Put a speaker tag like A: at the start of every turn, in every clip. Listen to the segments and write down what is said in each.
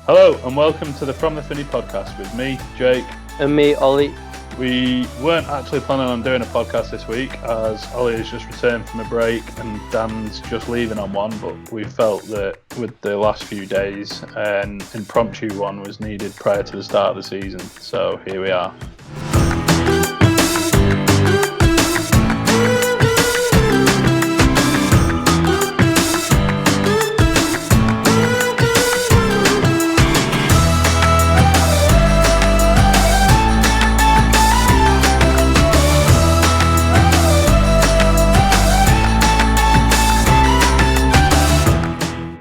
A: Hello and welcome to the From the Finney podcast with me, Jake.
B: And me, Ollie.
A: We weren't actually planning on doing a podcast this week as Ollie has just returned from a break and Dan's just leaving on one, but we felt that with the last few days, an impromptu one was needed prior to the start of the season. So here we are.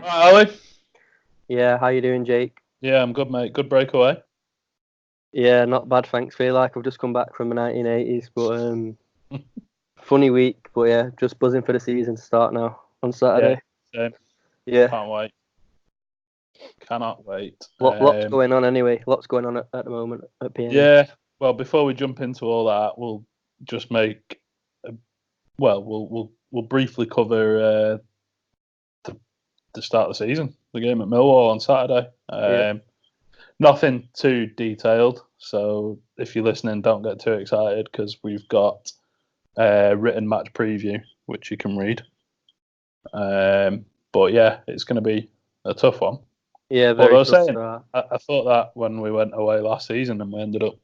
A: Ollie?
B: Yeah, how you doing, Jake?
A: Yeah, I'm good, mate. Good breakaway.
B: Yeah, not bad, thanks. Feel like I've just come back from the 1980s, but funny week. But yeah, just buzzing for the season to start now on Saturday.
A: Yeah, same.
B: Yeah,
A: Can't wait. Cannot wait.
B: lots going on anyway. Lots going on at the moment at PNE.
A: Yeah, well, before we jump into all that, we'll just make. We'll briefly cover the start of the season, the game at Millwall on Saturday. Nothing too detailed, so if you're listening, don't get too excited because we've got a written match preview which you can read. But yeah, it's going to be a tough one.
B: Yeah, very tough
A: saying,
B: start.
A: I thought that when we went away last season and we ended up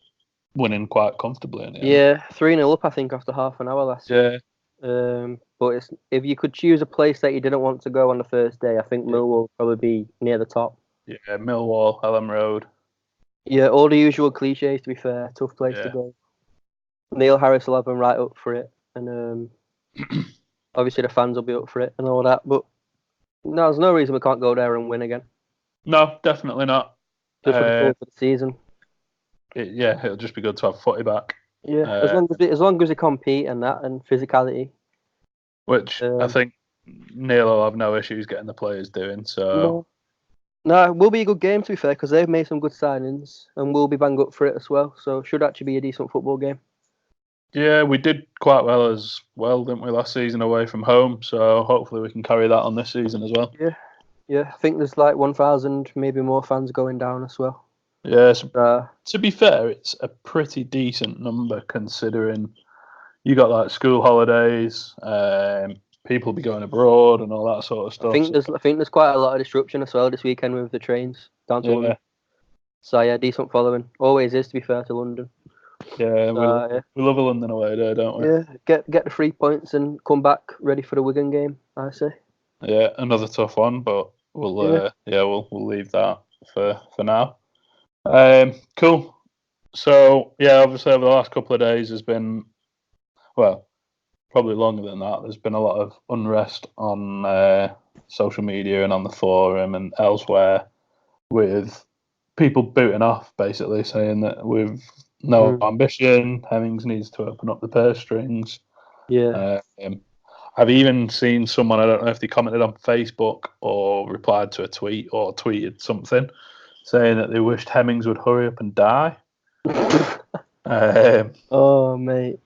A: winning quite comfortably in the end.
B: Yeah, 3-0 up, I think, after half an hour last year.
A: Yeah.
B: But if you could choose a place that you didn't want to go on the first day, I think Millwall would probably be near the top.
A: Yeah, Millwall, Elm Road.
B: Yeah, all the usual cliches, to be fair. Tough place to go. Neil Harris will have them right up for it. And obviously the fans will be up for it and all that. But no, there's no reason we can't go there and win again.
A: No, definitely not.
B: Just for the season.
A: It'll just be good to have footy back.
B: Yeah, as long as we compete and that and physicality.
A: Which I think Neil will have no issues getting the players doing. So
B: no, it will be a good game, to be fair, because they've made some good signings and we'll be bang up for it as well. So it should actually be a decent football game. Yeah,
A: we did quite well as well, didn't we, last season away from home? So hopefully we can carry that on this season as well.
B: Yeah. I think there's like 1,000, maybe more fans going down as well.
A: Yeah, so, to be fair, it's a pretty decent number considering you got like school holidays, people be going abroad and all that sort of stuff.
B: I think there's quite a lot of disruption as well this weekend with the trains down to London. So yeah, decent following. Always is, to be fair, to London.
A: Yeah, we love a London away day, don't we?
B: Yeah, get the 3 points and come back ready for the Wigan game, I say.
A: Yeah, another tough one, but we'll leave that for now. Cool. So yeah, obviously over the last couple of days there's been, well, probably longer than that. There's been a lot of unrest on social media and on the forum and elsewhere with people booting off, basically saying that we've no ambition. Hemmings needs to open up the purse strings.
B: Yeah.
A: I've even seen someone, I don't know if they commented on Facebook or replied to a tweet or tweeted something saying that they wished Hemmings would hurry up and die.
B: Oh, mate.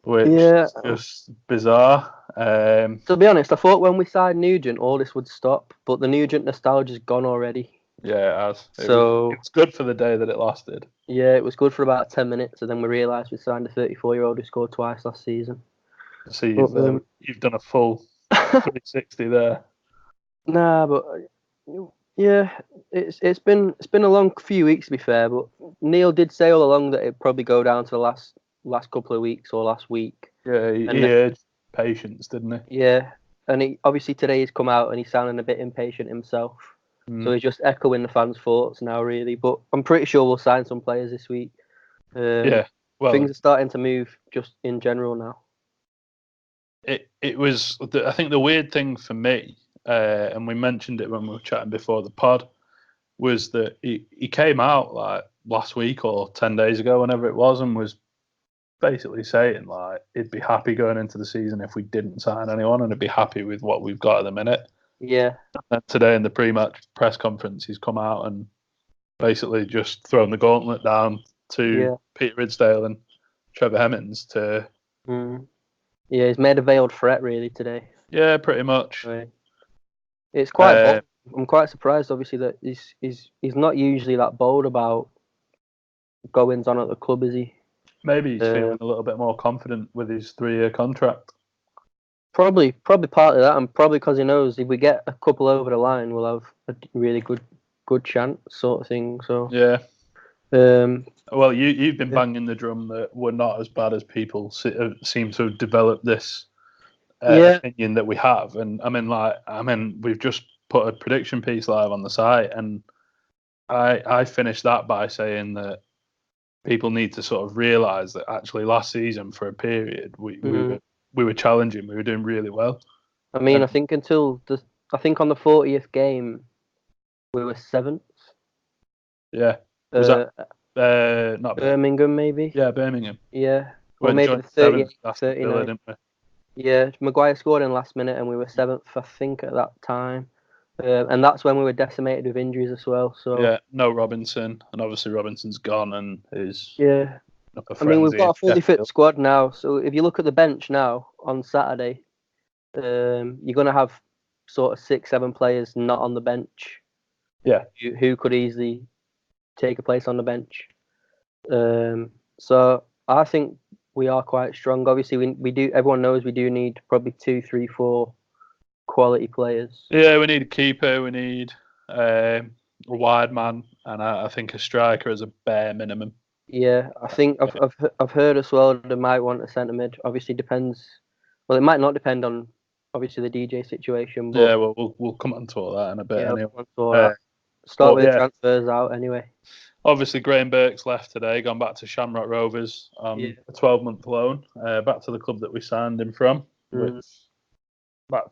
A: Which is just bizarre.
B: To be honest, I thought when we signed Nugent, all this would stop, but the Nugent nostalgia's gone already.
A: Yeah, it has. It's good for the day that it lasted.
B: Yeah, it was good for about 10 minutes, and then we realised we signed a 34-year-old who scored twice last season.
A: So you've done a full 360 there.
B: Nah, but yeah, it's been a long few weeks, to be fair. But Neil did say all along that it'd probably go down to the last couple of weeks or last week.
A: Yeah, he urged patience, didn't he?
B: Yeah, and obviously today he's come out and he's sounding a bit impatient himself. So he's just echoing the fans' thoughts now, really. But I'm pretty sure we'll sign some players this week. Things are starting to move just in general now.
A: It was, I think the weird thing for me, and we mentioned it when we were chatting before the pod, was that he came out like last week or 10 days ago, whenever it was, and was basically saying like he'd be happy going into the season if we didn't sign anyone, and he'd be happy with what we've got at the minute.
B: Yeah.
A: And today in the pre-match press conference, he's come out and basically just thrown the gauntlet down to Peter Ridsdale and Trevor Hemmings to.
B: Yeah, he's made a veiled threat really today.
A: Yeah, pretty much.
B: It's quite bold, I'm quite surprised, obviously, that he's not usually that bold about goings on at the club, is he?
A: Maybe he's feeling a little bit more confident with his 3-year contract.
B: Probably partly that, and probably because he knows if we get a couple over the line, we'll have a really good chance, sort of thing. So
A: yeah.
B: Well,
A: you've been banging the drum that we're not as bad as people seem to have developed this opinion that we have, and I mean, we've just put a prediction piece live on the site, and I finished that by saying that people need to sort of realise that actually last season for a period we were challenging, we were doing really well.
B: I mean, I think on the 40th game we were 7th.
A: Yeah. Was that not
B: Birmingham, maybe?
A: Yeah, Birmingham.
B: Yeah. Or maybe the 38th, 39th.
A: Didn't we?
B: Yeah, Maguire scored in last minute and we were 7th, I think, at that time. And that's when we were decimated with injuries as well. So
A: yeah, no Robinson, and obviously Robinson's gone and is
B: I mean, we've got a fully fit squad now. So if you look at the bench now on Saturday, you're going to have sort of 6-7 players not on the bench.
A: Yeah,
B: who could easily take a place on the bench. So I think we are quite strong. Obviously, we do. Everyone knows we do need probably 2, 3, 4 quality players.
A: Yeah, we need a keeper. We need a wide man, and I think a striker as a bare minimum.
B: Yeah, I think I've heard as well they might want a centre mid. Obviously, depends. Well, it might not depend on obviously the DJ situation. But
A: yeah, well, we'll come on to all that in a bit. Anyway.
B: Start with transfers out anyway.
A: Obviously, Graham Burke's left today, gone back to Shamrock Rovers on a 12-month loan, back to the club that we signed him from. Which,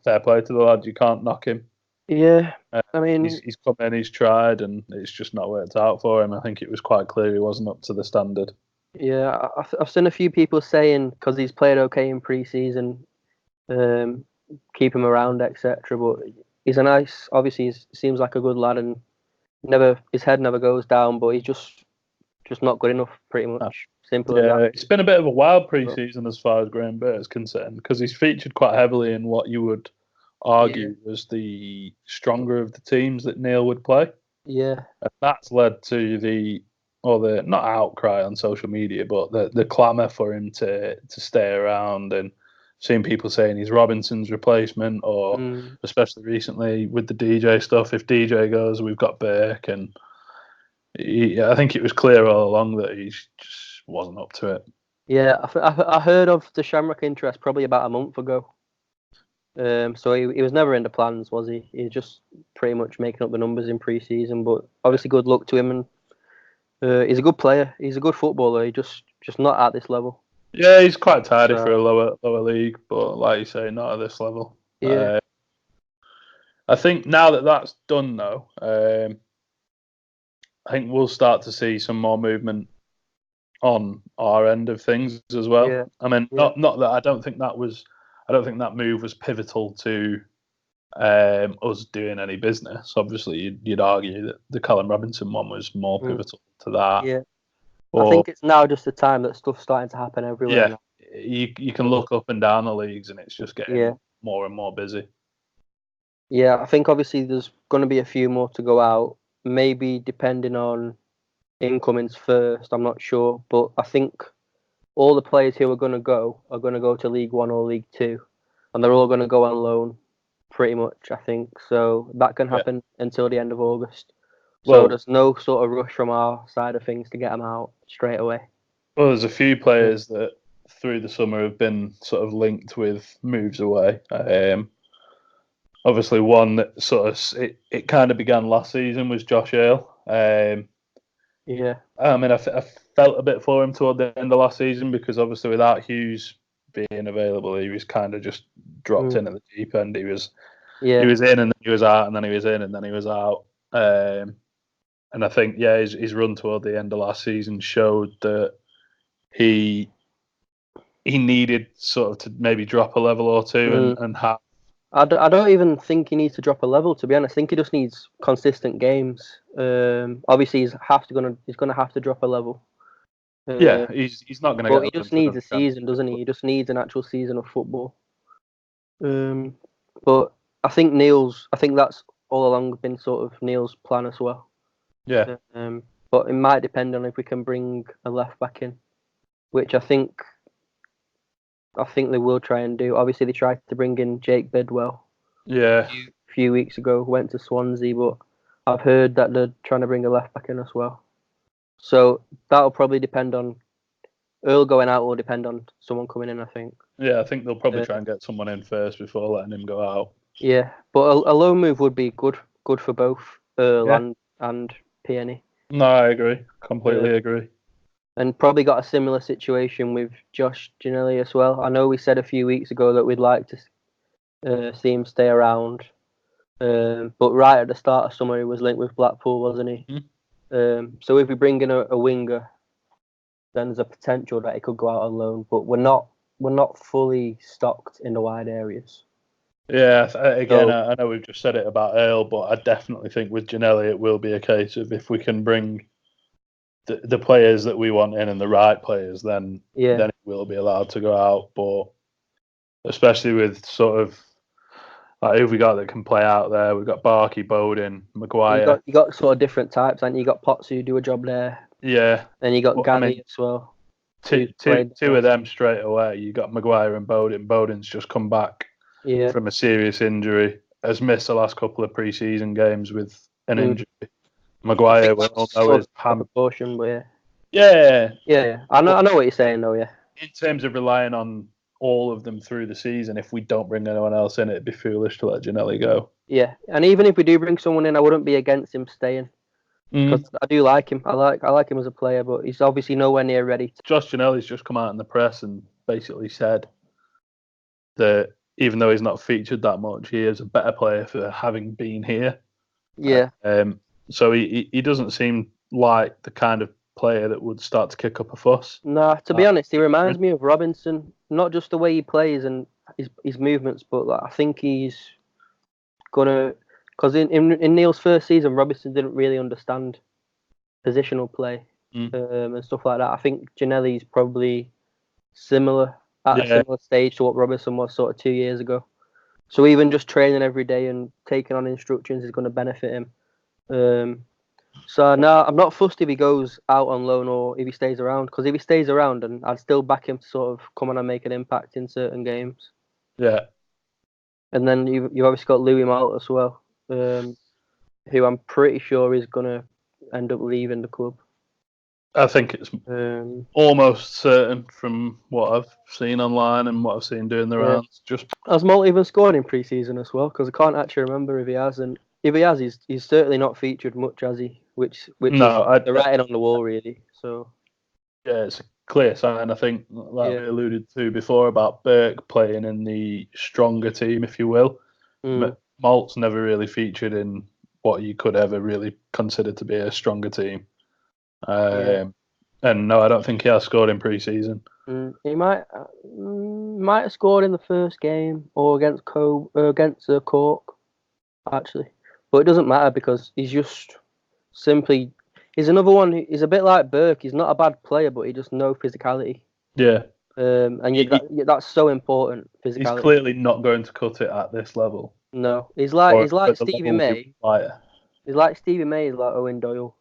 A: fair play to the lad, you can't knock him.
B: Yeah, I mean,
A: he's come in, he's tried, and it's just not worked out for him. I think it was quite clear he wasn't up to the standard.
B: Yeah, I've seen a few people saying because he's played okay in pre-season, keep him around, etc. But he's obviously, he seems like a good lad, and his head never goes down. But he's just not good enough, pretty much. Simple as that.
A: It's been a bit of a wild pre-season as far as Graham Burke is concerned, because he's featured quite heavily in what you would argue was the stronger of the teams that Neil would play.
B: Yeah.
A: And that's led to the not outcry on social media, but the clamour for him to stay around, and seeing people saying he's Robinson's replacement, or especially recently with the DJ stuff, if DJ goes, we've got Burke, and I think it was clear all along that he just wasn't up to it.
B: Yeah, I heard of the Shamrock interest probably about a month ago. So he was never in the plans, was he? He was just pretty much making up the numbers in pre-season. But obviously, good luck to him. And he's a good player. He's a good footballer. He's just not at this level.
A: Yeah, he's quite tidy for a lower league, but like you say, not at this level.
B: Yeah.
A: I think now that that's done, though, I think we'll start to see some more movement on our end of things as well.
B: Yeah.
A: I mean, not that I don't think that move was pivotal to us doing any business. Obviously, you'd argue that the Callum Robinson one was more pivotal to that.
B: Yeah. I think it's now just the time that stuff's starting to happen everywhere.
A: Yeah. You can look up and down the leagues, and it's just getting more and more busy.
B: Yeah, I think obviously there's going to be a few more to go out. Maybe depending on incomings first, I'm not sure, but I think all the players who are going to go to League One or League Two, and they're all going to go on loan, pretty much. I think so. That can happen until the end of August. So there's no sort of rush from our side of things to get them out straight away.
A: Well, there's a few players that through the summer have been sort of linked with moves away. Obviously, one that sort of it kind of began last season was Josh Earl.
B: Yeah.
A: I mean, I felt a bit for him toward the end of last season, because obviously without Hughes being available, he was kind of just dropped in at the deep end. He was in and then he was out, and then he was in and then he was out. And I think his run toward the end of last season showed that he needed sort of to maybe drop a level or two and have.
B: I don't even think he needs to drop a level, to be honest. I think he just needs consistent games. Obviously, he's going to have to drop a level.
A: He's not going to.
B: But he just needs a season, doesn't he? He just needs an actual season of football. But I think that's all along been sort of Neil's plan as well.
A: Yeah.
B: But it might depend on if we can bring a left back in, which I think they will try and do. Obviously, they tried to bring in Jake Bidwell.
A: Yeah.
B: A few weeks ago, went to Swansea, but I've heard that they're trying to bring a left back in as well. So that'll probably depend on Earl going out. Will depend on someone coming in, I think.
A: Yeah, I think they'll probably try and get someone in first before letting him go out.
B: Yeah, but a loan move would be good for both Earl and Finney.
A: No, I agree. Completely agree.
B: And probably got a similar situation with Josh Ginelli as well. I know we said a few weeks ago that we'd like to see him stay around. But right at the start of summer, he was linked with Blackpool, wasn't he?
A: Mm-hmm.
B: So if we bring in a winger, then there's a potential that he could go out on loan. But we're not fully stocked in the wide areas.
A: Yeah, again, I know we've just said it about Earl, but I definitely think with Ginelli it will be a case of if we can bring the players that we want in and the right players, then it will be allowed to go out. But especially with sort of like who we got that can play out there, we've got Barkey, Bowden, Maguire.
B: You got sort of different types, and you got Potts who do a job there.
A: Yeah,
B: and you got Gary as well.
A: Two of them straight away. You got Maguire and Bowden. Bowden's just come back from a serious injury. Has missed the last couple of pre-season games with an injury. Maguire, we all know his
B: proportion, but
A: yeah.
B: I know what you're saying, though. Yeah.
A: In terms of relying on all of them through the season, if we don't bring anyone else in, it'd be foolish to let Ginelli go.
B: Yeah, and even if we do bring someone in, I wouldn't be against him staying. Because I do like him. I like him as a player, but he's obviously nowhere near ready.
A: Josh Ginelli's just come out in the press and basically said that even though he's not featured that much, he is a better player for having been here.
B: Yeah.
A: So he doesn't seem like the kind of player that would start to kick up a fuss.
B: Nah, to be honest, he reminds me of Robinson. Not just the way he plays and his movements, but I think he's gonna. Because in Neil's first season, Robinson didn't really understand positional play and stuff like that. I think Ginelli's probably similar at a similar stage to what Robinson was sort of 2 years ago. So even just training every day and taking on instructions is going to benefit him. So no, I'm not fussed if he goes out on loan or if he stays around. Because if he stays around, and I'd still back him to sort of come on and make an impact in certain games.
A: Yeah.
B: And then you've obviously got Louis Malt as well. Who I'm pretty sure is going to end up leaving the club.
A: I think it's almost certain from what I've seen online and what I've seen doing the rounds.
B: Has Malt even scored in pre-season as well? Because I can't actually remember if he has. And if he has, he's certainly not featured much, has he? Which is the writing on the wall, really. So
A: yeah, it's a clear sign. I think, like we alluded to before about Burke playing in the stronger team, if you will. Malt's never really featured in what you could ever really consider to be a stronger team. And no, I don't think he has scored in pre-season.
B: He might have scored in the first game or against Cork, actually. But it doesn't matter because he's just simply... He's another one. He's a bit like Burke. He's not a bad player, but he just no physicality.
A: Yeah.
B: And that's so important. Physicality.
A: He's clearly not going to cut it at this level.
B: No, he's like Stevie May. He's like Stevie May. He's like Owen Doyle.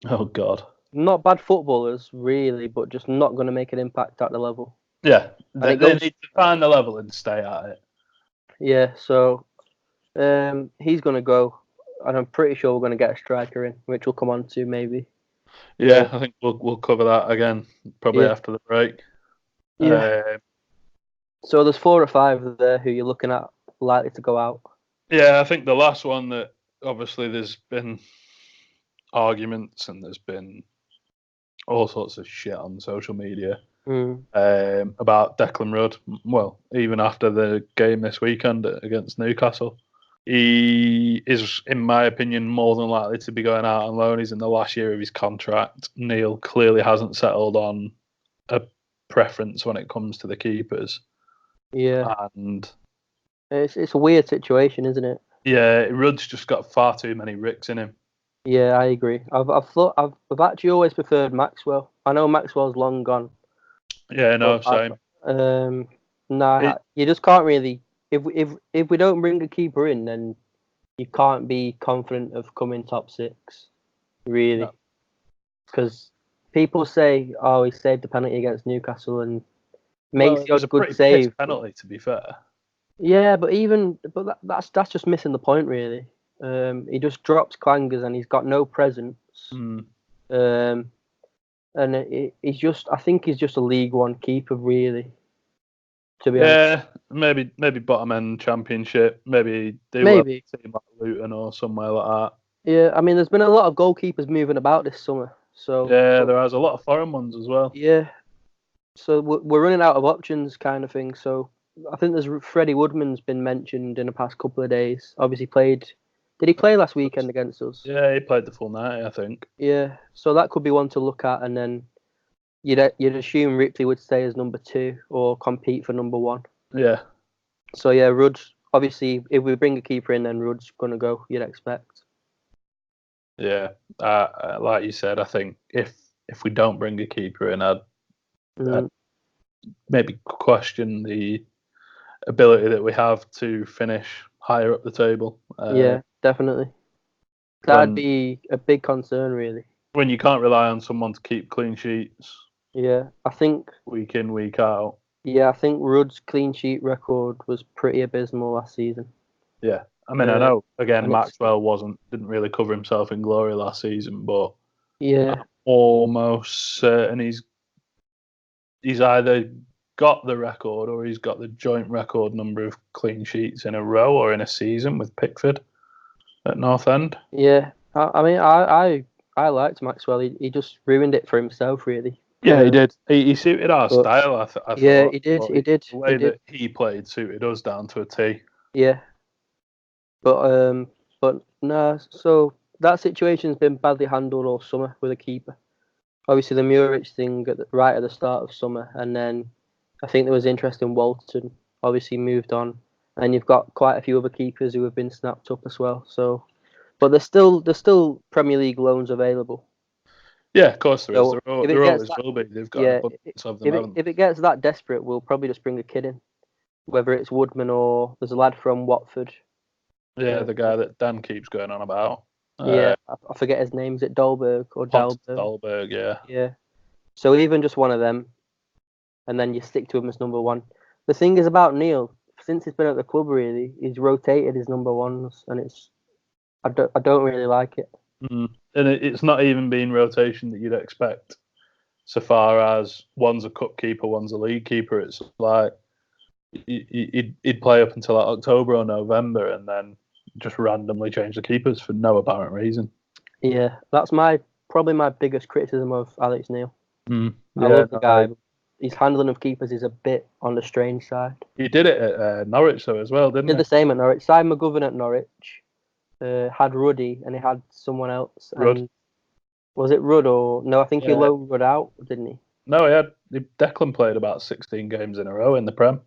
A: Oh God.
B: Not bad footballers, really, but just not going to make an impact at the level.
A: Yeah, they need to find the level and stay at it.
B: Yeah, so he's going to go, and I'm pretty sure we're going to get a striker in, which we'll come on to maybe.
A: Yeah, I think we'll cover that again probably after the break.
B: Yeah. So there's 4 or 5 there who you're looking at likely to go out.
A: Yeah, I think the last one that obviously there's been arguments and there's been all sorts of shit on social media about Declan Rudd. Well, even after the game this weekend against Newcastle, he is, in my opinion, more than likely to be going out on loan. He's in the last year of his contract. Neil clearly hasn't settled on a preference when it comes to the keepers.
B: Yeah,
A: and
B: it's a weird situation, isn't it?
A: Yeah, Rudd's just got far too many ricks in him.
B: Yeah, I agree. I've actually always preferred Maxwell. I know Maxwell's long gone.
A: Yeah, no, same.
B: You just can't really. If we don't bring a keeper in, then you can't be confident of coming top 6, really, because people say, "Oh, he saved the penalty against Newcastle," and makes
A: it was a
B: good
A: pretty
B: save
A: penalty, to be fair.
B: Yeah, but that's just missing the point, really. He just drops clangers and he's got no presence. And he's just, I think he's just a League One keeper, really. To be honest.
A: Maybe bottom end Championship. Maybe do a team like Luton or somewhere like that.
B: Yeah, I mean, there's been a lot of goalkeepers moving about this summer. So
A: there is a lot of foreign ones as well.
B: Yeah, so we're running out of options, kind of thing. So I think there's Freddie Woodman's been mentioned in the past couple of days. Obviously played. Did he play last weekend against us?
A: Yeah, he played the full 90, I think.
B: Yeah, so that could be one to look at, and then you'd assume Ripley would stay as number 2 or compete for number 1.
A: Yeah.
B: So yeah, Rudd's obviously, if we bring a keeper in, then Rudd's gonna go. You'd expect.
A: Yeah, like you said, I think if we don't bring a keeper in, I'd maybe question the ability that we have to finish higher up the table.
B: Yeah, definitely. That'd be a big concern, really.
A: When you can't rely on someone to keep clean sheets.
B: Yeah, I think
A: week in, week out.
B: Yeah, I think Rudd's clean sheet record was pretty abysmal last season.
A: Yeah, I mean, I know again Maxwell didn't really cover himself in glory last season, but
B: I'm
A: almost certain he's either got the record or he's got the joint record number of clean sheets in a row or in a season with Pickford at North End.
B: Yeah, I mean, I liked Maxwell. He just ruined it for himself, really.
A: Yeah, he did. He suited our style, I thought.
B: Yeah, he did. He did.
A: The way that he played suited us down to a T.
B: Yeah. But no. So that situation's been badly handled all summer with a keeper. Obviously, the Muric thing right at the start of summer, and then I think there was interest in Walton. Obviously, moved on, and you've got quite a few other keepers who have been snapped up as well. So, but there's still Premier League loans available.
A: Yeah, of course there is. There always will be. They've got an abundance of them.
B: If it gets that desperate, we'll probably just bring a kid in, whether it's Woodman or there's a lad from Watford.
A: Yeah, the guy that Dan keeps going on about.
B: I forget his name. Is it Dolberg or Dalberg?
A: Dolberg, yeah.
B: Yeah. So even just one of them, and then you stick to him as number 1. The thing is about Neil, since he's been at the club, really, he's rotated his number 1s, and I don't really like it.
A: And it's not even been rotation that you'd expect. So far as one's a cup keeper, one's a league keeper, it's like he'd play up until like October or November, and then just randomly change the keepers for no apparent reason.
B: Yeah, that's probably my biggest criticism of Alex Neil. I love the guy. His handling of keepers is a bit on the strange side.
A: He did it at Norwich though as well, didn't he?
B: Did the same at Norwich. Simon McGovern at Norwich had Ruddy, and he had someone else.
A: Rudd.
B: Was it Rudd or no? I think he loaned Rudd out, didn't he?
A: No, Declan played about 16 games in a row in the Prem.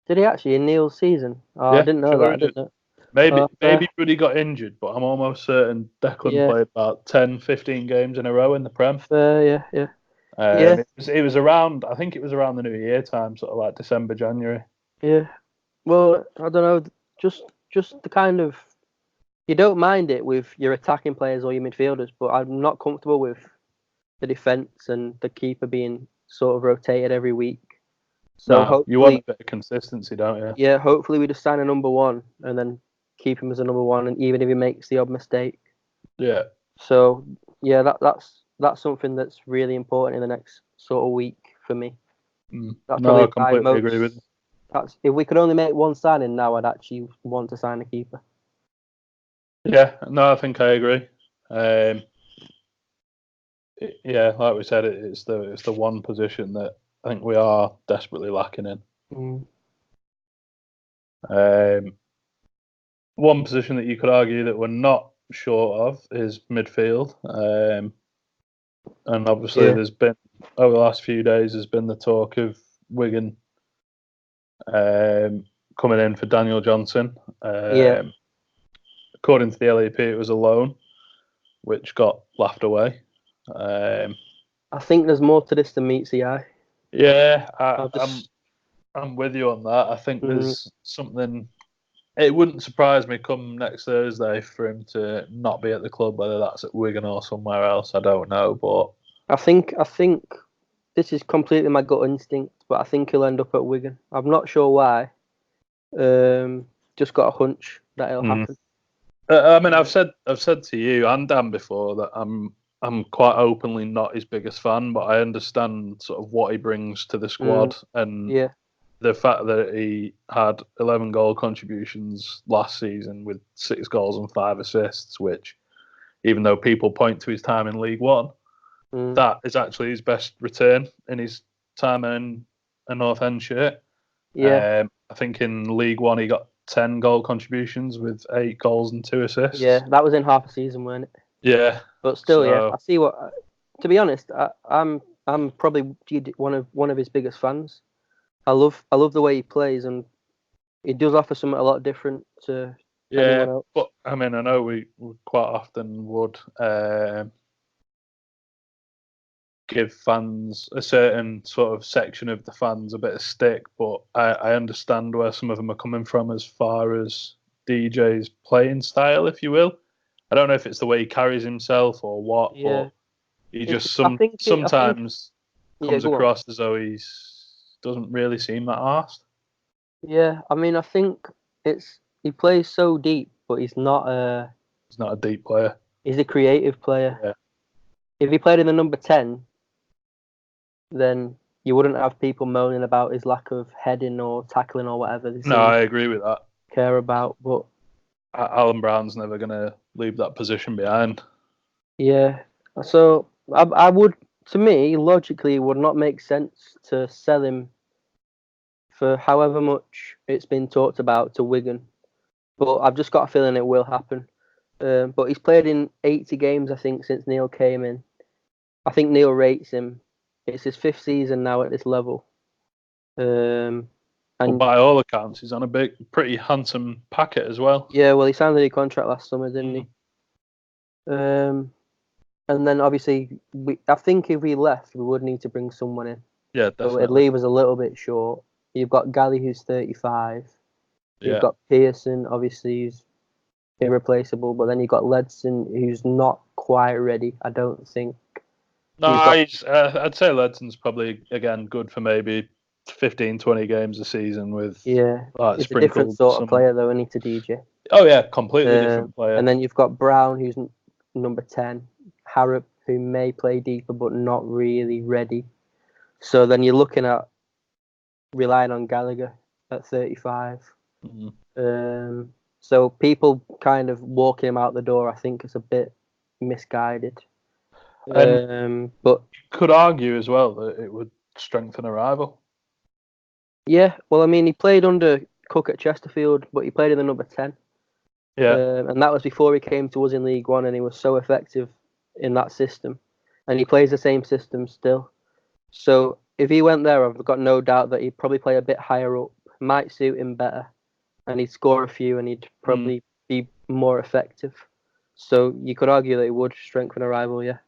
B: Did he actually in Neil's season? Oh, yeah, I didn't know that. I didn't know.
A: Maybe Ruddy got injured, but I'm almost certain Declan played about 10, 15 games in a row in the Prem.
B: Yeah.
A: It was around, I think it was around the New Year time, sort of like December, January.
B: Yeah. Well, I don't know, just the kind of, you don't mind it with your attacking players or your midfielders, but I'm not comfortable with the defence and the keeper being sort of rotated every week. So
A: you want a bit of consistency, don't you?
B: Yeah, hopefully we just sign a number 1 and then keep him as a number 1, and even if he makes the odd mistake.
A: Yeah.
B: So yeah, that's something that's really important in the next sort of week for me.
A: I completely agree with you.
B: If we could only make one signing now, I'd actually want to sign a keeper.
A: Yeah, no, I think I agree. Like we said, it's the one position that I think we are desperately lacking in. One position that you could argue that we're not short of is midfield. And obviously there's been, over the last few days, there's been the talk of Wigan coming in for Daniel Johnson. According to the LEP, it was a loan, which got laughed away.
B: I think there's more to this than meets the eye.
A: Yeah, I'm with you on that. I think there's something it wouldn't surprise me come next Thursday for him to not be at the club, whether that's at Wigan or somewhere else. I don't know, but
B: I think this is completely my gut instinct, but I think he'll end up at Wigan. I'm not sure why. Just got a hunch that it'll happen.
A: I mean, I've said to you and Dan before that I'm quite openly not his biggest fan, but I understand sort of what he brings to the squad and the fact that he had 11 goal contributions last season with 6 goals and 5 assists, which, even though people point to his time in League One, that is actually his best return in his time in a North End shirt.
B: Yeah.
A: I think in League One he got 10 goal contributions with 8 goals and 2 assists.
B: Yeah, that was in half a season, weren't it?
A: Yeah.
B: But still, yeah, I see what. To be honest, I'm probably one of his biggest fans. I love the way he plays, and he does offer something a lot different to anyone else.
A: But I mean, I know we quite often would give fans, a certain sort of section of the fans, a bit of stick, but I understand where some of them are coming from as far as DJ's playing style, if you will. I don't know if it's the way he carries himself or what, but he just sometimes comes across as though he doesn't really seem that arsed.
B: Yeah, I mean, I think he plays so deep, but he's not a
A: deep player.
B: He's a creative player.
A: Yeah.
B: If he played in the number 10, then you wouldn't have people moaning about his lack of heading or tackling or whatever.
A: No, I agree with that.
B: Care about, but
A: Alan Brown's never going to leave that position behind.
B: Yeah, so I would, to me, logically, it would not make sense to sell him for however much it's been talked about to Wigan, but I've just got a feeling it will happen. But he's played in 80 games, I think, since Neil came in. I think Neil rates him. It's his 5th season now at this level. And
A: by all accounts, he's on a pretty handsome packet as well.
B: Yeah, well, he signed a new contract last summer, didn't he? And then obviously, I think if we left, we would need to bring someone in.
A: Yeah, definitely.
B: So it'd leave us a little bit short. You've got Galley, who's 35. You've got Pearson, obviously, who's irreplaceable. But then you've got Ledson, who's not quite ready, I don't think.
A: No, I'd say Ledson's probably, again, good for maybe 15, 20 games a season with...
B: Yeah, it's a different sort of player, though, isn't he, to DJ?
A: Oh, yeah, completely different player.
B: And then you've got Brown, who's number 10. Harrop, who may play deeper, but not really ready. So then you're looking at relying on Gallagher at 35. So people kind of walking him out the door, I think, is a bit misguided. But
A: you could argue as well that it would strengthen a rival.
B: Yeah, well, I mean, he played under Cook at Chesterfield, but he played in the number 10.
A: Yeah.
B: And that was before he came to us in League One, and he was so effective in that system. And he plays the same system still. So if he went there, I've got no doubt that he'd probably play a bit higher up, might suit him better, and he'd score a few, and he'd probably be more effective. So you could argue that it would strengthen a rival, yeah.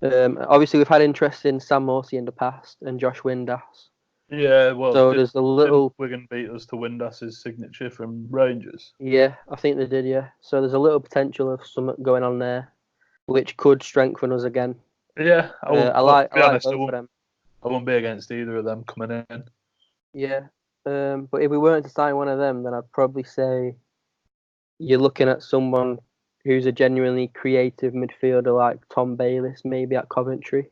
B: Obviously, we've had interest in Sam Morsey in the past and Josh Windass.
A: Yeah, well,
B: so there's a little.
A: Wigan beat us to Windass's signature from Rangers.
B: Yeah, I think they did. Yeah, so there's a little potential of something going on there, which could strengthen us again.
A: Yeah,
B: I like both of them.
A: I won't be against either of them coming in.
B: Yeah, but if we weren't to sign one of them, then I'd probably say you're looking at someone who's a genuinely creative midfielder like Tom Bayliss, maybe at Coventry.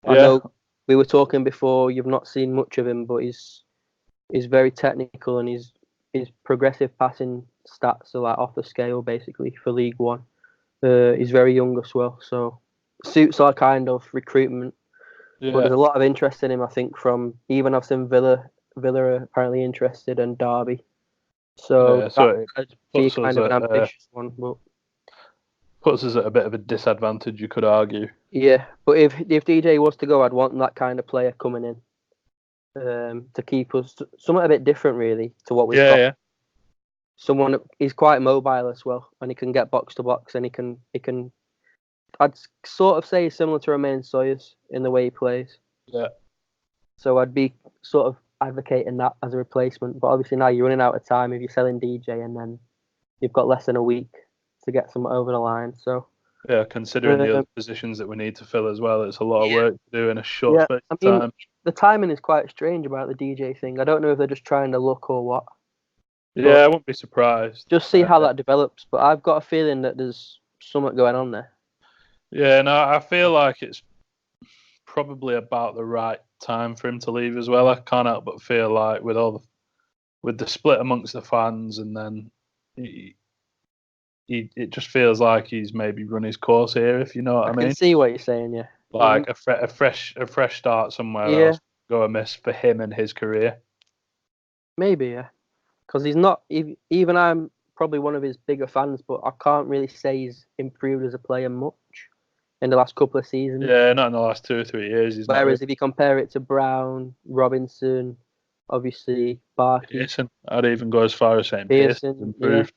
B: Yeah. I know we were talking before, you've not seen much of him, but he's very technical, and his progressive passing stats are like off the scale basically for League One. He's very young as well, so suits our kind of recruitment. Yeah. But there's a lot of interest in him, I think, from even I've seen Villa are apparently interested, and Derby. So that'd be kind of an ambitious one, but
A: puts us at a bit of a disadvantage, you could argue.
B: Yeah, but if DJ was to go, I'd want that kind of player coming in to keep us something a bit different, really, to what we've got. Yeah. Someone, he's quite mobile as well, and he can get box to box, and he can. I'd sort of say similar to Romain Sawyers in the way he plays.
A: Yeah.
B: So I'd be sort of advocating that as a replacement. But obviously now you're running out of time if you're selling DJ, and then you've got less than a week to get someone over the line. So
A: yeah, considering the other positions that we need to fill as well, it's a lot of work to do in a short space of time.
B: The timing is quite strange about the DJ thing. I don't know if they're just trying to look or what.
A: Yeah, I wouldn't be surprised.
B: Just see how that develops. But I've got a feeling that there's something going on there.
A: Yeah, no, I feel like it's probably about the right time for him to leave as well. I can't help but feel like with the split amongst the fans, and then it just feels like he's maybe run his course here, if you know what I mean.
B: I can see what you're saying, yeah.
A: Like a fresh start somewhere else go amiss for him and his career.
B: Maybe, yeah. Because he's not, even I'm probably one of his bigger fans, but I can't really say he's improved as a player much in the last couple of seasons.
A: Yeah, not in the last 2 or 3 years.
B: Whereas if you compare it to Brown, Robinson, obviously Barkey,
A: Pearson, I'd even go as far as saying Pearson's improved.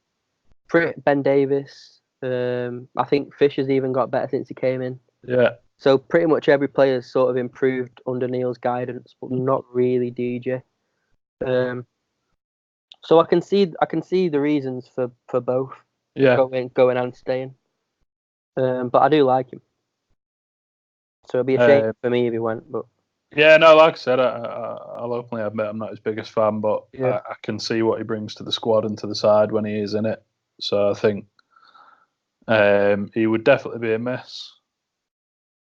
B: Yeah. Ben Davis, I think Fisher's even got better since he came in.
A: Yeah.
B: So pretty much every player's sort of improved under Neil's guidance, but not really DJ. So I can see the reasons for both.
A: Yeah.
B: Going and staying. But I do like him. So it'd be a shame for me if he went. But
A: yeah, no, like I said, I'll openly admit I'm not his biggest fan, but I can see what he brings to the squad and to the side when he is in it. So I think he would definitely be a miss.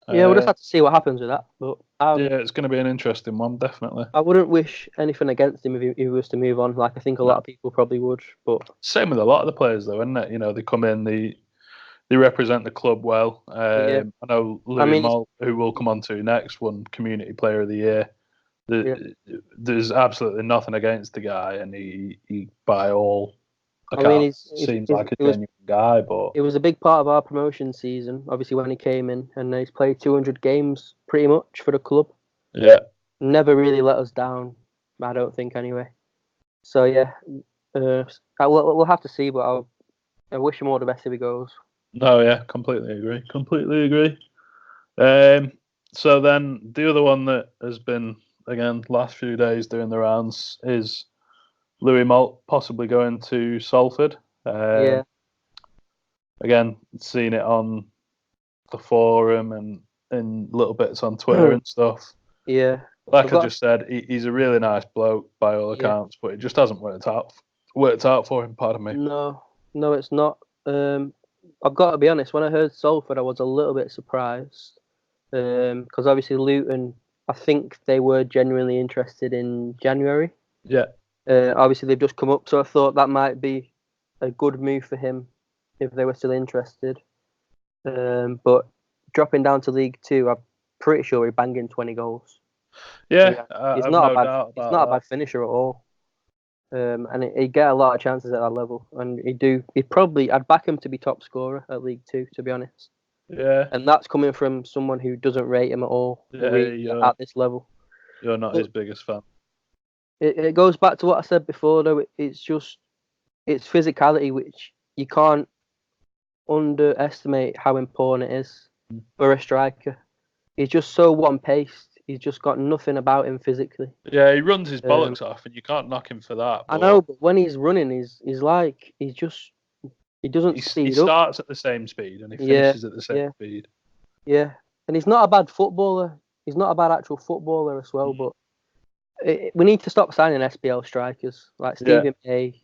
B: Yeah, we'll just have to see what happens with that. But
A: yeah, it's going to be an interesting one, definitely.
B: I wouldn't wish anything against him if he was to move on. Like I think a lot of people probably would. But
A: same with a lot of the players, though, isn't it? You know, they come in, they represent the club well. I know Louis Moult, who we'll come on to next, won Community Player of the Year. There's absolutely nothing against the guy, and he by all accounts seems like a genuine guy. But
B: it was a big part of our promotion season, obviously when he came in, and he's played 200 games pretty much for the club.
A: Yeah,
B: never really let us down. I don't think anyway. So yeah, we'll have to see, but I wish him all the best if he goes.
A: No, yeah, completely agree. So then the other one that has been, again, last few days doing the rounds is Louis Moult possibly going to Salford. Again, seen it on the forum and in little bits on Twitter and stuff.
B: Yeah.
A: Like I just said, he's a really nice bloke by all accounts, but it just hasn't worked out for him, pardon me.
B: No, it's not. I've got to be honest, when I heard Salford, I was a little bit surprised. Because obviously Luton, I think they were genuinely interested in January.
A: Yeah.
B: Obviously they've just come up, so I thought that might be a good move for him if they were still interested. But dropping down to League Two, I'm pretty sure we're banging 20 goals.
A: Yeah,
B: he's not a bad finisher at all. And he'd get a lot of chances at that level, and I'd back him to be top scorer at League Two, to be honest.
A: Yeah.
B: And that's coming from someone who doesn't rate him at all at this level.
A: You're not his biggest fan.
B: It goes back to what I said before, though. It's physicality, which you can't underestimate how important it is for a striker. He's just so one-paced. He's just got nothing about him physically.
A: Yeah, he runs his bollocks off, and you can't knock him for that.
B: I know, but when he's running, he doesn't speed up. He
A: starts at the same speed, and he finishes at the same speed.
B: Yeah, and he's not a bad footballer. He's not a bad actual footballer as well, but we need to stop signing SPL strikers like Stephen May,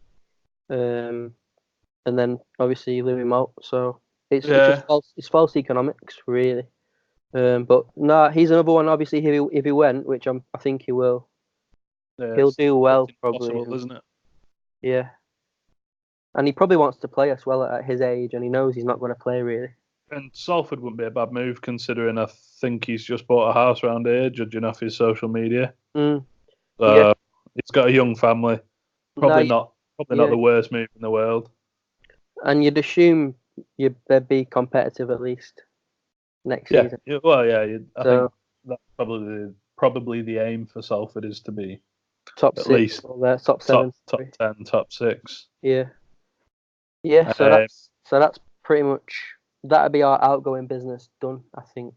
B: and then obviously Louis Moult. So it's just false economics, really. But no, he's another one. Obviously, if he went, which I think he will, he'll do well probably,
A: isn't it?
B: Yeah, and he probably wants to play as well at his age, and he knows he's not going to play really.
A: And Salford wouldn't be a bad move, considering I think he's just bought a house around here, judging off his social media. So he's got a young family. Probably not the worst move in the world. And
B: you'd assume they'd be competitive at least next season.
A: Well, yeah. I think that's probably the aim for Salford is to be
B: top
A: at
B: 6,
A: least
B: top 7,
A: top 10, top 6.
B: Yeah. So that's pretty much that'd be our outgoing business done, I think.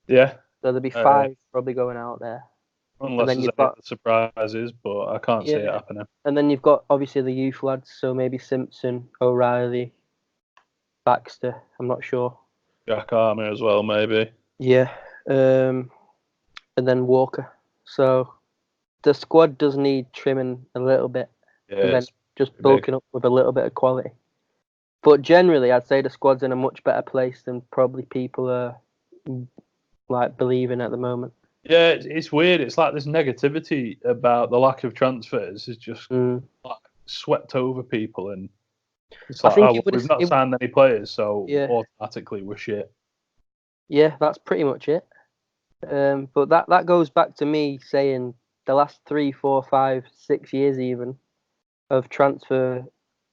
A: Yeah.
B: So there'll be 5 probably going out there.
A: Unless there's any other surprises, but I can't see it happening.
B: And then you've got obviously the youth lads, so maybe Simpson, O'Reilly, Baxter. I'm not sure.
A: Jack Armour as well, maybe.
B: Yeah, and then Walker. So the squad does need trimming a little bit, and then just bulking up with a little bit of quality. But generally, I'd say the squad's in a much better place than probably people are like believing at the moment.
A: Yeah, it's weird. It's like this negativity about the lack of transfers is just like swept over people, and it's like, we've not signed any players, so automatically we're shit.
B: Yeah, that's pretty much it. But that goes back to me saying the last 3, 4, 5, 6 years even of transfer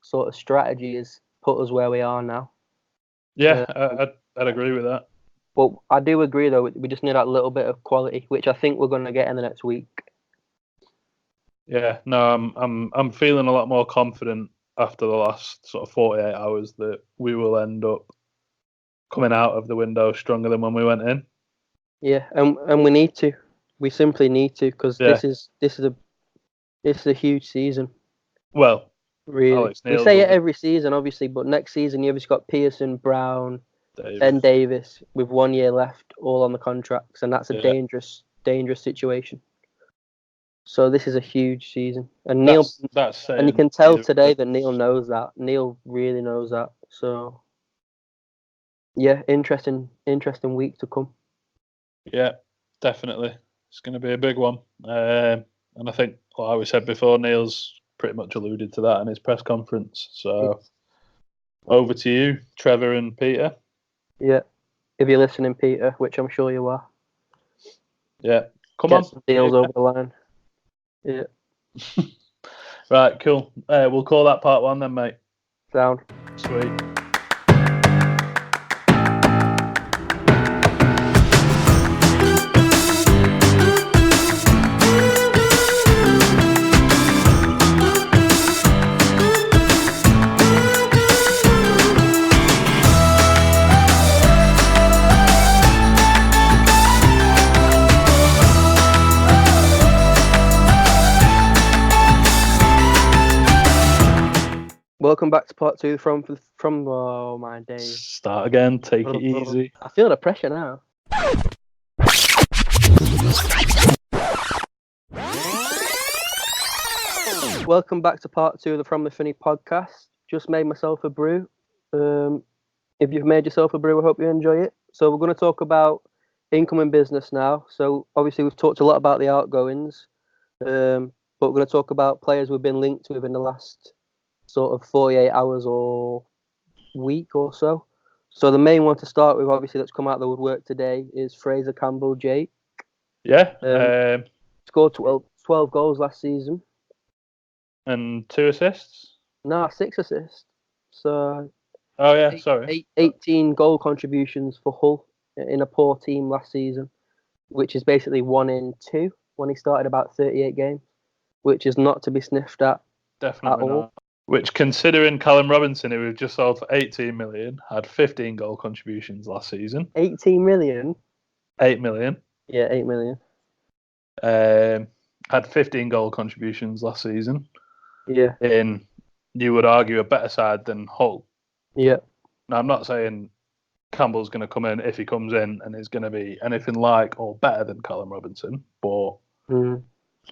B: sort of strategy has put us where we are now.
A: Yeah, I'd agree with that.
B: But I do agree though, we just need that little bit of quality, which I think we're going to get in the next week.
A: Yeah, no, I'm feeling a lot more confident after the last sort of 48 hours that we will end up coming out of the window stronger than when we went in.
B: Yeah, and we need to. We simply need to, because this is a huge season.
A: Well,
B: really, we say it every season, obviously, but next season you've just got Pearson, Brown, Ben Davis with 1 year left, all on the contracts, and that's a dangerous situation. So this is a huge season, and Neil, and you can tell today that Neil knows that. Neil really knows that. So yeah, interesting week to come.
A: Yeah, definitely, it's going to be a big one, and I think, like we said before, Neil's pretty much alluded to that in his press conference. So over to you, Trevor and Peter.
B: Yeah, if you're listening, Peter, which I'm sure you are.
A: Yeah, come
B: Get
A: on,
B: some deals over the line. Yeah.
A: Right, cool. We'll call that part 1 then, mate.
B: Sound.
A: Sweet.
B: Welcome back to part 2 from oh my days.
A: Start again, take it easy.
B: I feel the pressure now. Welcome back to part 2 of the From the Finney podcast. Just made myself a brew. If you've made yourself a brew, I hope you enjoy it. So we're going to talk about incoming business now. So obviously we've talked a lot about the outgoings, but we're going to talk about players we've been linked with in the last sort of 48 hours or week or so. So the main one to start with, obviously, that's come out of the woodwork today is Fraser Campbell Jake.
A: Yeah.
B: Scored 12 goals last season.
A: And 2 assists?
B: No, 6 assists. So.
A: Oh yeah, sorry.
B: 18 goal contributions for Hull in a poor team last season, which is basically 1 in 2 when he started about 38 games, which is not to be sniffed at.
A: Definitely not. Which, considering Callum Robinson, who we've just sold for 18 million, had 15 goal contributions last season.
B: 18 million?
A: 8 million.
B: Yeah, 8 million.
A: Had 15 goal contributions last season.
B: Yeah.
A: In, you would argue, a better side than Hull.
B: Yeah.
A: Now, I'm not saying Campbell's going to come in, if he comes in, and is going to be anything like or better than Callum Robinson, but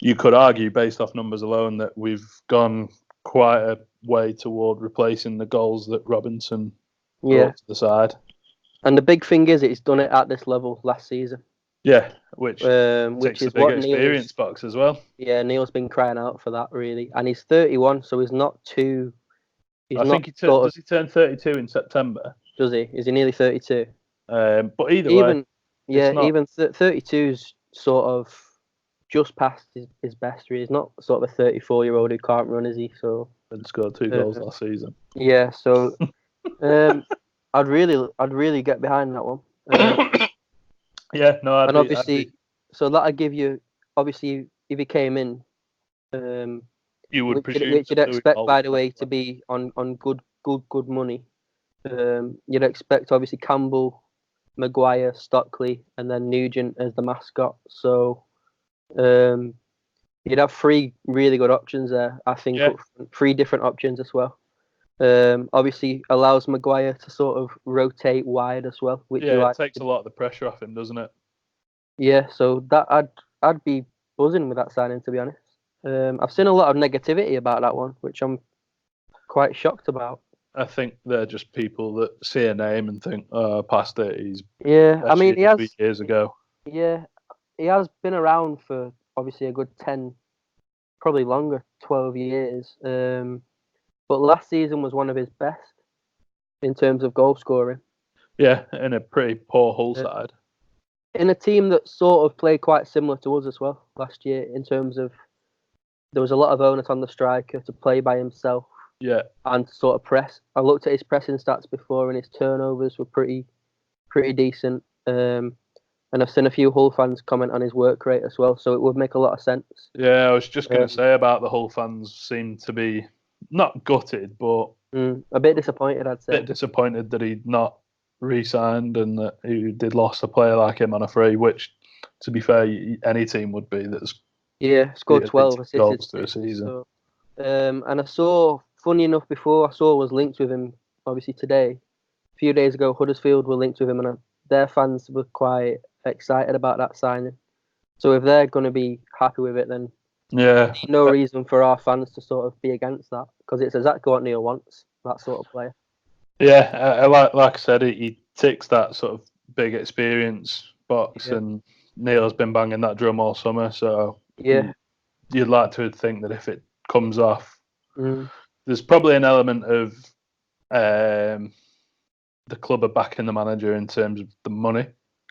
A: you could argue, based off numbers alone, that we've gone quite a way toward replacing the goals that Robinson brought to the side.
B: And the big thing is, he's done it at this level last season.
A: Yeah, which is
B: a
A: big experience box as well.
B: Yeah, Neil's been crying out for that, really. And he's 31, so he's not too...
A: I think does he turn 32 in September?
B: Does he? Is he nearly 32?
A: But either way...
B: Even 32's sort of just past his best, really. He's not sort of a 34-year-old who can't run, is he? So...
A: And scored 2 goals last season.
B: Yeah, so... I'd really get behind that one.
A: Yeah, no,
B: I'd be... So that'd give you, obviously, if he came in,
A: you would presume,
B: which you'd expect, by the way, to be on good money. You'd expect, obviously, Campbell, Maguire, Stockley, and then Nugent as the mascot. So You'd have 3 really good options there. I think 3 different options as well. Obviously allows Maguire to sort of rotate wide as well, which
A: it takes a lot of the pressure off him, doesn't it?
B: Yeah, so that I'd be buzzing with that signing, to be honest. I've seen a lot of negativity about that one, which I'm quite shocked about.
A: I think they're just people that see a name and think, "Oh, past it."
B: I mean, he has
A: years ago.
B: Yeah, he has been around for obviously a good 10, probably longer, 12 years. But last season was one of his best in terms of goal scoring.
A: Yeah, in a pretty poor Hull side.
B: In a team that sort of played quite similar to us as well last year, in terms of there was a lot of onus on the striker to play by himself.
A: Yeah.
B: And to sort of press. I looked at his pressing stats before, and his turnovers were pretty decent. And I've seen a few Hull fans comment on his work rate as well, so it would make a lot of sense.
A: Yeah, I was just going to say about the Hull fans seem to be not gutted, but
B: a bit disappointed, I'd say.
A: A bit disappointed that he'd not re-signed and that he did lost a player like him on a free, which, to be fair, any team would be that's
B: scored 12 assists
A: through a season.
B: So, and I saw, funny enough, before I saw was linked with him, obviously today, a few days ago, Huddersfield were linked with him, and their fans were quite excited about that signing. So if they're going to be happy with it, then no reason for our fans to sort of be against that, because it's exactly what Neil wants, that sort of player.
A: Yeah, like I said, he ticks that sort of big experience box, and Neil's been banging that drum all summer, so you'd like to think that if it comes off, there's probably an element of the club are backing the manager in terms of the money.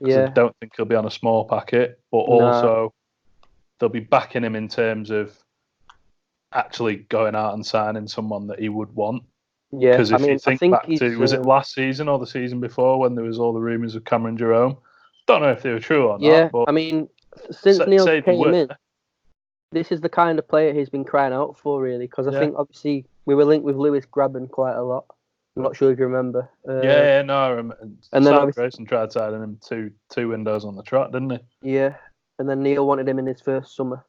A: I don't think he'll be on a small packet, but also they'll be backing him in terms of actually going out and signing someone that he would want.
B: Yeah,
A: because if you think back to, was it last season or the season before when there was all the rumours of Cameron Jerome? Don't know if they were true or not.
B: Yeah, but I mean, since Neil came in, this is the kind of player he's been crying out for, really, because I think obviously we were linked with Lewis Grabban quite a lot. I'm not sure if you remember.
A: I remember.
B: And then
A: Grayson tried signing him two windows on the trot, didn't he?
B: Yeah, and then Neil wanted him in his first summer,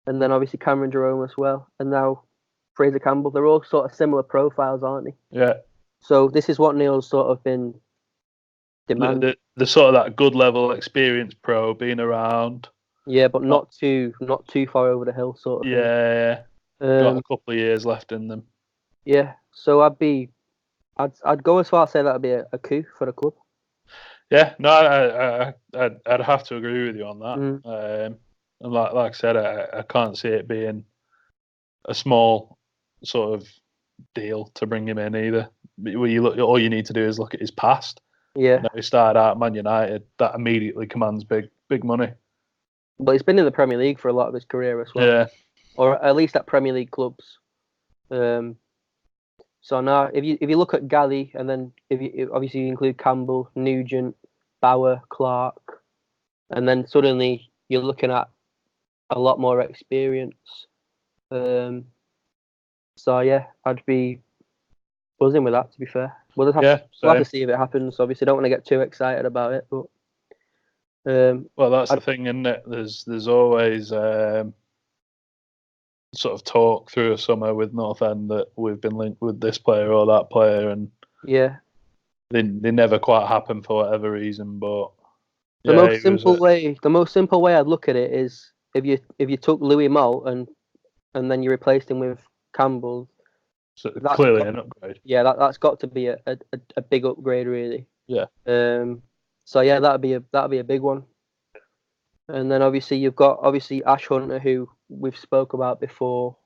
B: and then obviously Cameron Jerome as well, and now Fraser Campbell. They're all sort of similar profiles, aren't they?
A: Yeah.
B: So this is what Neil's sort of been demanding.
A: The sort of that good level experience pro being around.
B: Yeah, but not too far over the hill, sort of thing.
A: Yeah. Got a couple of years left in them.
B: Yeah, so I'd go as far as say that'd be a coup for the club.
A: Yeah, no, I'd have to agree with you on that. And like I said, I can't see it being a small sort of deal to bring him in either. All you need to do is look at his past.
B: Yeah,
A: he started out at Man United. That immediately commands big money.
B: But he's been in the Premier League for a lot of his career as well.
A: Yeah,
B: or at least at Premier League clubs. So now, if you look at Galley, and then if you obviously include Campbell, Nugent, Bauer, Clark, and then suddenly you're looking at a lot more experience. So yeah, I'd be buzzing with that. To be fair, we'll have to see if it happens. Obviously, don't want to get too excited about it, but
A: well, that's the thing, isn't it? There's always sort of talk through a summer with North End that we've been linked with this player or that player, and they never quite happen for whatever reason. But
B: the most simple way I'd look at it is if you took Louis Moll and then you replaced him with Campbell.
A: So clearly an upgrade.
B: Yeah, that's got to be a big upgrade, really.
A: Yeah.
B: So yeah, that'd be a big one. And then obviously you've got Ash Hunter, who we've spoke about before.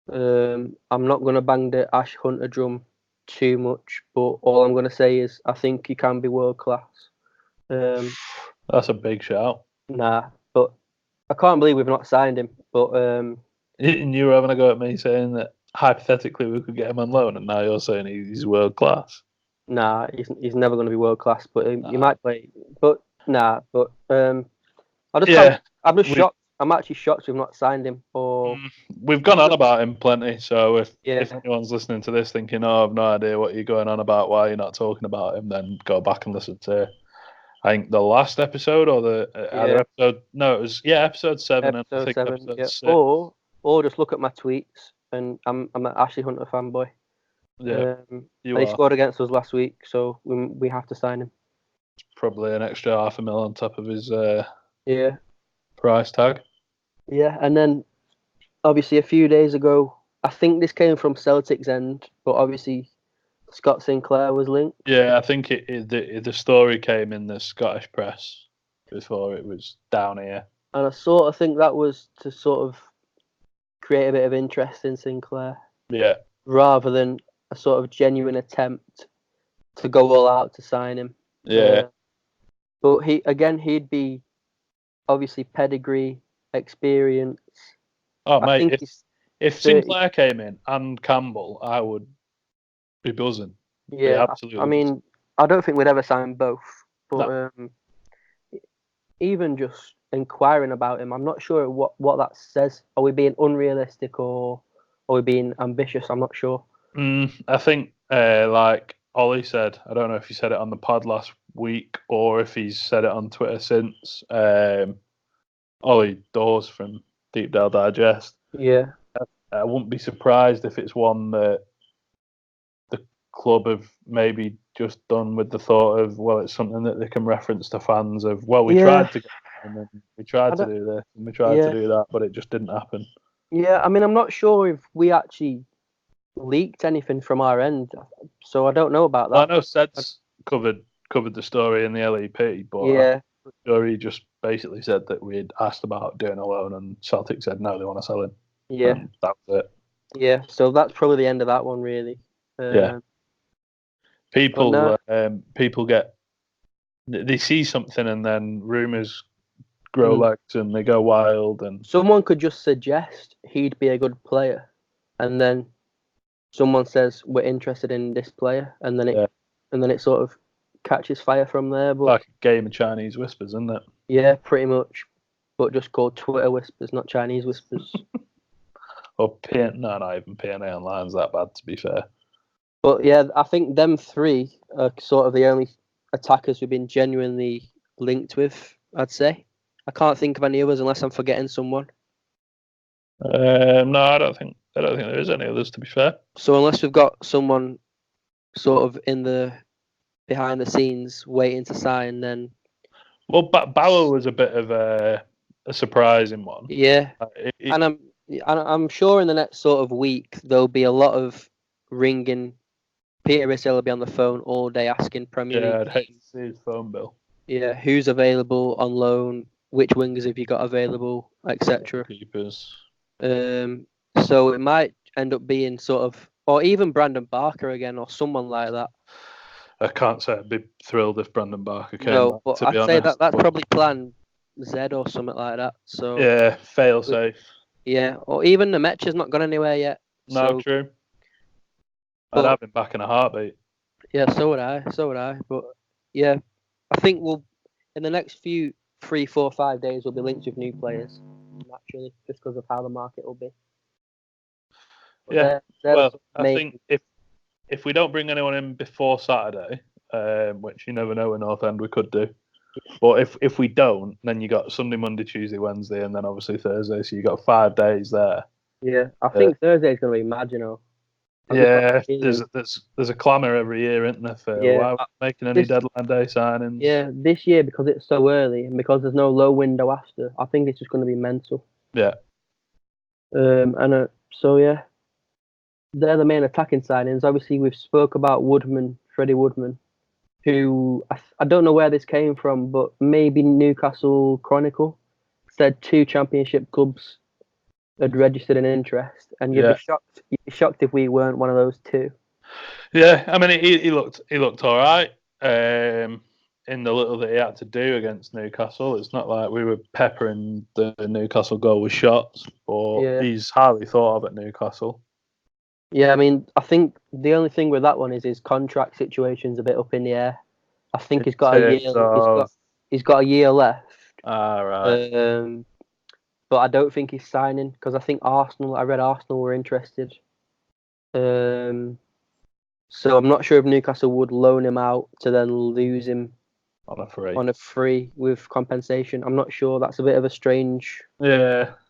B: I'm not going to bang the Ash Hunter drum too much, but all I'm going to say is I think he can be world class.
A: That's a big shout.
B: Nah, but I can't believe we've not signed him. But
A: and you were having a go at me saying that hypothetically we could get him on loan, and now you're saying he's world class.
B: Nah, he's never going to be world class, but he might play. But nah, but I'm just shocked. I'm actually shocked we've not signed him. Or
A: we've gone on about him plenty. So if anyone's listening to this thinking, "Oh, I've no idea what you're going on about, why you're not talking about him," then go back and listen to I think the last episode or the other episode. No, it was episode 7 and I think
B: 7,
A: episode
B: yeah.
A: 6.
B: Or just look at my tweets, and I'm an Ashley Hunter fanboy.
A: Yeah,
B: he scored against us last week, so we have to sign him.
A: It's probably an extra $500,000 on top of his price tag.
B: Yeah, and then obviously a few days ago, I think this came from Celtic's end, but obviously Scott Sinclair was linked.
A: Yeah, I think the story came in the Scottish press before it was down here.
B: And I sort of think that was to sort of create a bit of interest in Sinclair.
A: Yeah.
B: Rather than a sort of genuine attempt to go all out to sign him.
A: Yeah.
B: But he'd be obviously pedigree, experience.
A: Oh, mate, if Sinclair came in and Campbell, I would be buzzing.
B: Yeah,
A: absolutely.
B: I mean, I don't think we'd ever sign both. But even just inquiring about him, I'm not sure what that says. Are we being unrealistic or are we being ambitious? I'm not sure.
A: I think, like Ollie said, I don't know if he said it on the pod last week or if he's said it on Twitter since. Ollie Dawes from Deep Dale Digest.
B: Yeah.
A: I wouldn't be surprised if it's one that the club have maybe just done with the thought of, well, it's something that they can reference to fans of, well, we tried to get him and we tried to do this and we tried to do that, but it just didn't happen.
B: Yeah, I mean, I'm not sure if we actually leaked anything from our end, so I don't know about that.
A: Well, I know Sed's covered the story in the LEP, but I'm sure he just basically said that we'd asked about doing a loan and Celtic said no, they want to sell him.
B: Yeah.
A: And that was it.
B: Yeah, so that's probably the end of that one, really.
A: People get, they see something and then rumours grow legs and they go wild. And
B: someone could just suggest he'd be a good player, and then someone says we're interested in this player, and then it sort of catches fire from there. But
A: like a game of Chinese whispers, isn't it?
B: Yeah, pretty much, but just called Twitter whispers, not Chinese whispers.
A: Or not even PNA Online's that bad, to be fair.
B: But yeah, I think them three are sort of the only attackers we've been genuinely linked with, I'd say. I can't think of any others unless I'm forgetting someone.
A: No, I don't think there is any others, to be fair.
B: So unless we've got someone sort of behind the scenes waiting to sign, then...
A: Well, Bauer was a bit of a surprising one.
B: Yeah, and I'm sure in the next sort of week there'll be a lot of ringing. Peter Rissell will be on the phone all day asking Premier League.
A: Yeah, I'd hate to see his phone bill.
B: Yeah, who's available on loan? Which wingers have you got available, etc.
A: Keepers.
B: So it might end up being sort of, or even Brandon Barker again, or someone like that.
A: I can't say I'd be thrilled if Brandon Barker came.
B: No, but I'd say that's probably plan Z or something like that. So
A: yeah, fail safe.
B: Yeah, or even the match has not gone anywhere yet.
A: No, true. I'd have him back in a heartbeat.
B: Yeah, so would I. But yeah, I think we'll in the next 3, 4, 5 days we'll be linked with new players naturally, just because of how the market will be.
A: But well, I think if we don't bring anyone in before Saturday, which you never know in North End we could do, but if we don't, then you got Sunday, Monday, Tuesday, Wednesday, and then obviously Thursday, so you got 5 days there.
B: Yeah, I think Thursday's going to be mad, you know.
A: Yeah, there's a clamour every year, isn't there, for why we're making any deadline day signings.
B: Yeah, this year because it's so early and because there's no low window after, I think it's just going to be mental.
A: Yeah.
B: So yeah, they're the main attacking signings. Obviously, we've spoke about Freddie Woodman, who I don't know where this came from, but maybe Newcastle Chronicle said 2 Championship clubs had registered an interest, and you'd be shocked if we weren't one of those 2.
A: Yeah, I mean he looked all right in the little that he had to do against Newcastle. It's not like we were peppering the Newcastle goal with shots, but he's highly thought of at Newcastle.
B: Yeah, I mean, I think the only thing with that one is his contract situation's a bit up in the air. I think he's got a year. He's got a year left.
A: Right.
B: But I don't think he's signing because I read Arsenal were interested. So I'm not sure if Newcastle would loan him out to then lose him
A: On
B: a free with compensation. I'm not sure. That's a bit of a strange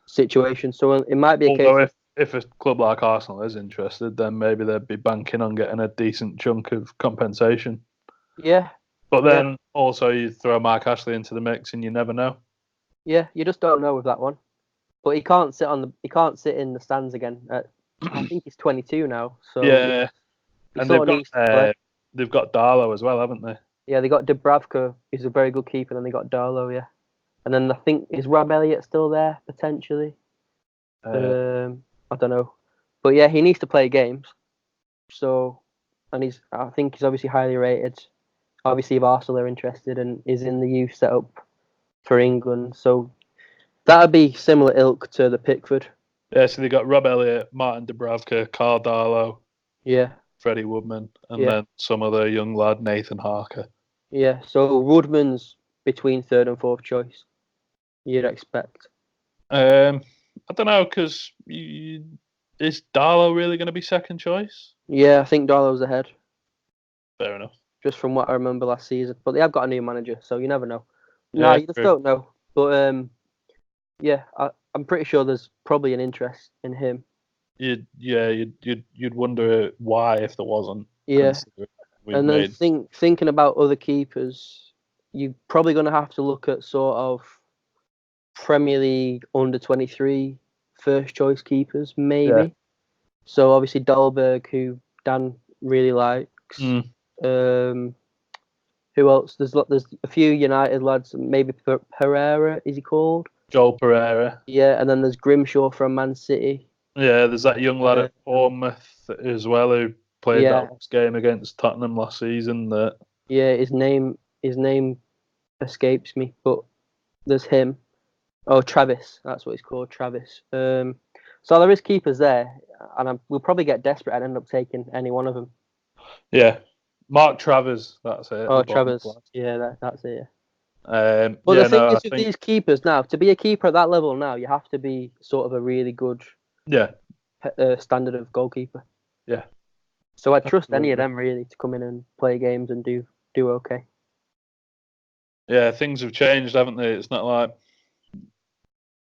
B: situation. So it might be a
A: Although
B: case.
A: If a club like Arsenal is interested, then maybe they'd be banking on getting a decent chunk of compensation.
B: Yeah.
A: But then also you throw Mark Ashley into the mix, and you never know.
B: Yeah, you just don't know with that one. But he can't sit in the stands again. I think he's 22 now. So
A: yeah, and they've got Darlow as well, haven't they?
B: Yeah, they got Dubravka, who's a very good keeper, and then they got Darlow, yeah. And then I think, is Rob Elliott still there, potentially? I don't know. But yeah, he needs to play games. So, and I think he's obviously highly rated. Obviously, if Arsenal are interested and is in the youth setup for England. So, that would be similar ilk to the Pickford.
A: Yeah, so they got Rob Elliott, Martin Dubravka, Carl Darlow.
B: Yeah.
A: Freddie Woodman, and then some other young lad, Nathan Harker.
B: Yeah, so Woodman's between third and fourth choice, you'd expect.
A: I don't know, because is Darlow really going to be second choice?
B: Yeah, I think Darlow's ahead.
A: Fair enough.
B: Just from what I remember last season. But they have got a new manager, so you never know. No, you just don't know. But yeah, I'm pretty sure there's probably an interest in him.
A: You'd wonder why if there wasn't.
B: Yeah, and then thinking about other keepers, you're probably going to have to look at sort of Premier League under 23 first choice keepers, maybe. Yeah. So obviously Dahlberg, who Dan really likes. Who else? There's a few United lads. Maybe Pereira, is he called?
A: Joel Pereira.
B: Yeah, and then there's Grimshaw from Man City.
A: Yeah, there's that young lad at Bournemouth as well who played that last game against Tottenham last season.
B: His name escapes me, but there's him. Oh, Travis, that's what he's called, Travis. So there is keepers there, and we'll probably get desperate and end up taking any one of them.
A: Yeah, Mark Travers, that's it.
B: Oh, Travers, yeah, that's it.
A: But
B: the thing is with these keepers now, to be a keeper at that level now, you have to be sort of a really good standard of goalkeeper.
A: Yeah.
B: So I trust any of them really to come in and play games and do okay.
A: Yeah, things have changed, haven't they? It's not like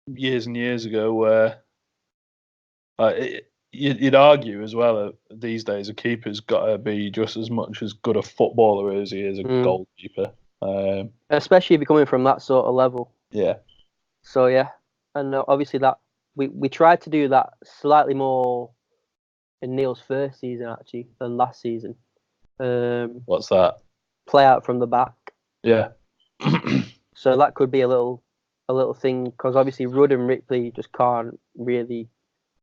A: years and years ago where you'd argue as well these days a keeper's got to be just as much as good a footballer as he is a goalkeeper.
B: Especially if you're coming from that sort of level.
A: Yeah.
B: So yeah, and obviously that we tried to do that slightly more in Neil's first season actually than last season.
A: What's that?
B: Play out from the back.
A: Yeah.
B: So that could be a little thing because obviously Rudd and Ripley just can't really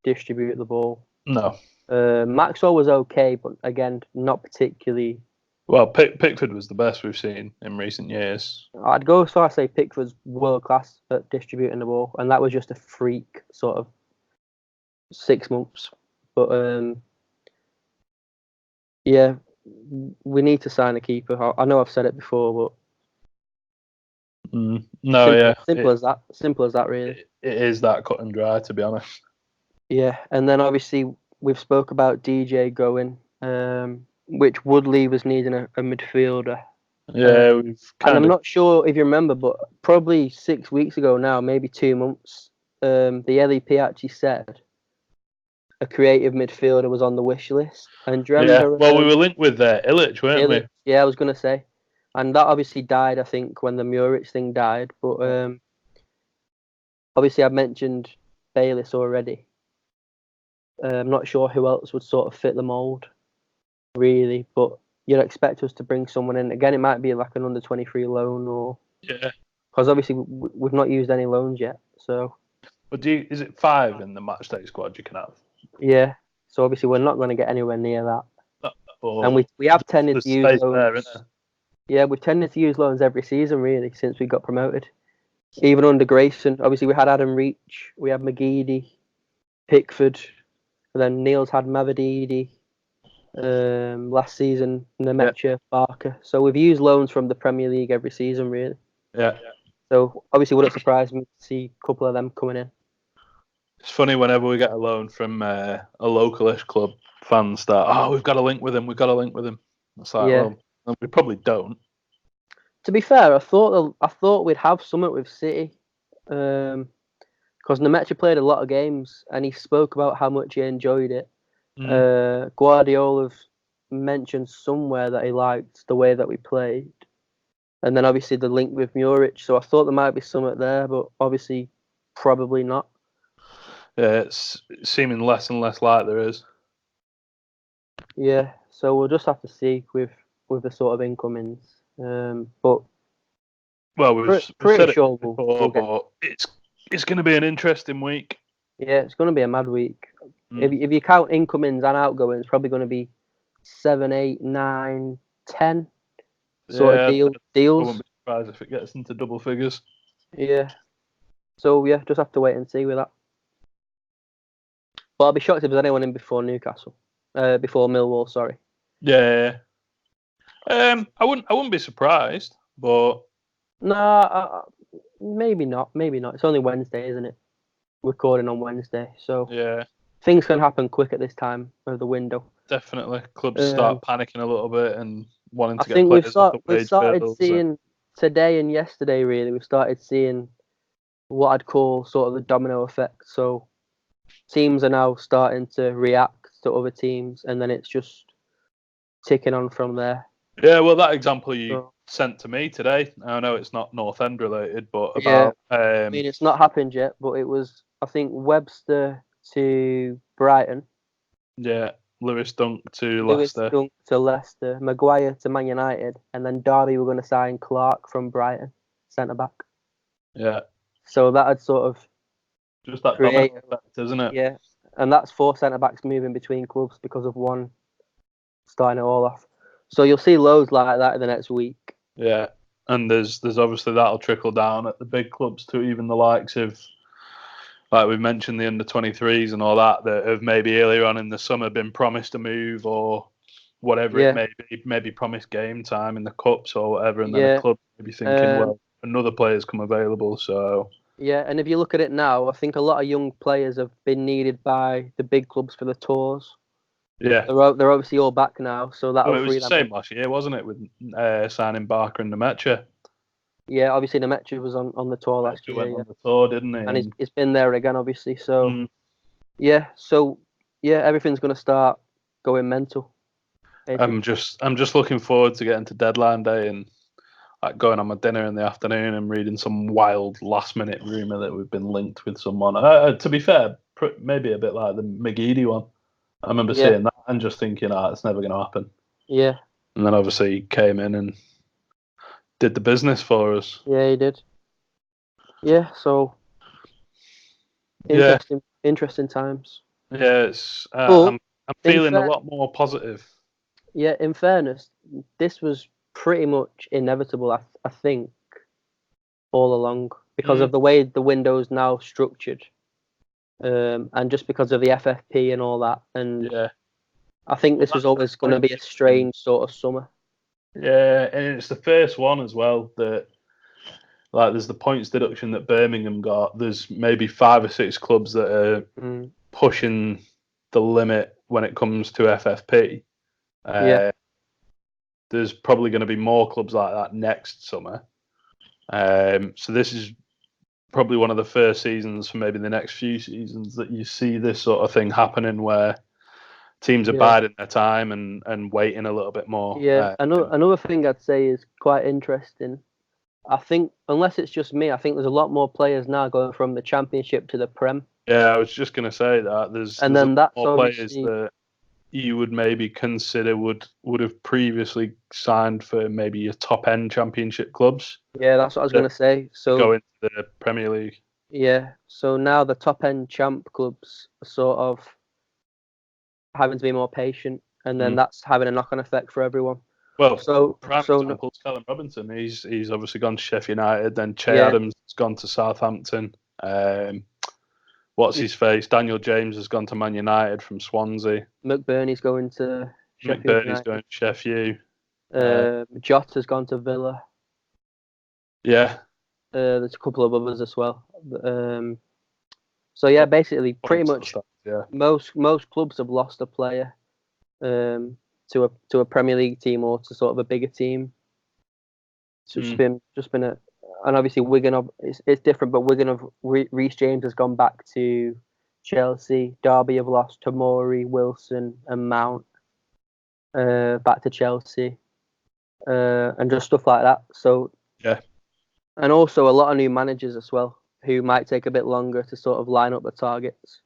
B: distribute the ball.
A: No.
B: Maxwell was okay, but again, not particularly.
A: Well, Pickford was the best we've seen in recent years.
B: I'd go so I say Pickford's world class at distributing the ball, and that was just a freak sort of 6 months. But yeah, we need to sign a keeper. I know I've said it before, but simple as that. Simple as that, really.
A: It is that cut and dry, to be honest.
B: Yeah, and then obviously we've spoke about DJ going, which would leave us needing a midfielder.
A: Yeah,
B: and I'm not sure if you remember, but probably 6 weeks ago now, maybe 2 months, the LEP actually said a creative midfielder was on the wish list. And do you remember,
A: well, we were linked with Illich, weren't we?
B: Yeah, I was going to say. And that obviously died, I think, when the Muric thing died. But obviously I mentioned Bayliss already. I'm not sure who else would sort of fit the mould, really, but you'd expect us to bring someone in. Again, it might be like an under-23 loan or...
A: Yeah.
B: Because obviously we've not used any loans yet, so...
A: But is it 5 in the matchday squad you can have?
B: Yeah, so obviously we're not going to get anywhere near that. And we have tended to use loans... Yeah, we've tended to use loans every season, really, since we got promoted. Even under Grayson. Obviously, we had Adam Reach, we had McGeady, Pickford... And then Neil's had Mavadidi last season, Nemecha, Barker. So we've used loans from the Premier League every season, really.
A: Yeah.
B: So obviously, wouldn't surprise me to see a couple of them coming in.
A: It's funny whenever we get a loan from a localish club, fans start, we've got a link with him, It's like, well, we probably don't.
B: To be fair, I thought we'd have something with City, because Nemecha played a lot of games and he spoke about how much he enjoyed it. Guardiola mentioned somewhere that he liked the way that we played, and then obviously the link with Muric. So I thought there might be something there, but obviously probably not.
A: Yeah, it's seeming less and less like there is.
B: Yeah, so we'll just have to see with the sort of incomings. But
A: we've
B: pretty
A: said it
B: sure
A: before, but it's going to be an interesting week.
B: Yeah, it's going to be a mad week. If you count incomings and outgoings, it's probably going to be 7, 8, 9, 10 sort of deals.
A: I wouldn't be surprised if it gets into double figures.
B: Yeah. So yeah, just have to wait and see with that. But I'll be shocked if there's anyone in before Newcastle, before Millwall. Sorry.
A: Yeah. I wouldn't be surprised, but
B: no, maybe not. Maybe not. It's only Wednesday, isn't it? Recording on Wednesday, so
A: yeah,
B: things can happen quick at this time of the window.
A: Definitely, clubs start panicking a little bit and wanting to
B: get players
A: off the wage
B: we've started seeing today and yesterday. Really, we've started seeing what I'd call sort of the domino effect. So teams are now starting to react to other teams, and then it's just ticking on from there.
A: Yeah, well, that example you sent to me today, I know it's not North End related, but about...
B: I mean, it's not happened yet, but it was, I think, Webster to Brighton.
A: Yeah, Lewis Dunk to
B: Leicester. Maguire to Man United, and then Derby were going to sign Clark from Brighton, centre-back.
A: Yeah.
B: So that had sort of...
A: Just that domino effect, isn't it?
B: Yeah, and that's 4 centre-backs moving between clubs because of one starting it all off. So you'll see loads like that in the next week.
A: Yeah, and there's obviously that'll trickle down at the big clubs to even the likes of, like we mentioned, the under-23s and all that have maybe earlier on in the summer been promised a move or whatever it may be, maybe promised game time in the cups or whatever, and then a club may be thinking, well, another player's come available, so...
B: Yeah, and if you look at it now, I think a lot of young players have been needed by the big clubs for the tours.
A: Yeah,
B: they're obviously all back now, so that'll
A: free them. It was the same last year, wasn't it, with signing Barker and Nemecha?
B: Yeah, obviously Nemecha was on the tour last year.
A: Went on the tour, didn't he?
B: And he's been there again, obviously. So everything's going to start going mental.
A: Basically. I'm just looking forward to getting to deadline day and like going on my dinner in the afternoon and reading some wild last minute rumor that we've been linked with someone. To be fair, maybe a bit like the McGeady one. I remember seeing that and just thinking, it's never going to happen.
B: Yeah.
A: And then obviously he came in and did the business for us.
B: Yeah, he did. Yeah, so interesting times.
A: Yeah, it's I'm feeling a lot more positive.
B: Yeah, in fairness, this was pretty much inevitable, I think, all along because of the way the window's now structured, and just because of the FFP and all that. And I think this was always going to be a strange sort of summer.
A: Yeah, and it's the first one as well that, like, there's the points deduction that Birmingham got. There's maybe 5 or 6 clubs that are pushing the limit when it comes to FFP. There's probably going to be more clubs like that next summer. So this is probably one of the first seasons for maybe the next few seasons that you see this sort of thing happening where teams are biding their time and waiting a little bit more.
B: Yeah, another thing I'd say is quite interesting. I think, unless it's just me, I think there's a lot more players now going from the Championship to the Prem.
A: Yeah, I was just going to say that. There's more players that you would maybe consider would have previously signed for maybe your top end Championship clubs.
B: Yeah, that's what I was going to say. So
A: go into the Premier League.
B: Yeah, so now the top end champ clubs are sort of having to be more patient, and then that's having a knock on effect for everyone.
A: Well, prime example is Callum Robinson. He's obviously gone to Sheffield United. Then Che Adams has gone to Southampton. What's his face? Daniel James has gone to Man United from Swansea.
B: McBurney's going to
A: Sheffield.
B: Jota's gone to Villa.
A: Yeah.
B: There's a couple of others as well. So yeah, basically, pretty much most clubs have lost a player to a Premier League team or to sort of a bigger team. So it's just been a, and obviously Wigan, it's different, but Wigan of Reece James has gone back to Chelsea. Derby have lost Tomori, Wilson, and Mount back to Chelsea, and just stuff like that. So
A: yeah,
B: and also a lot of new managers as well, who might take a bit longer to sort of line up the targets,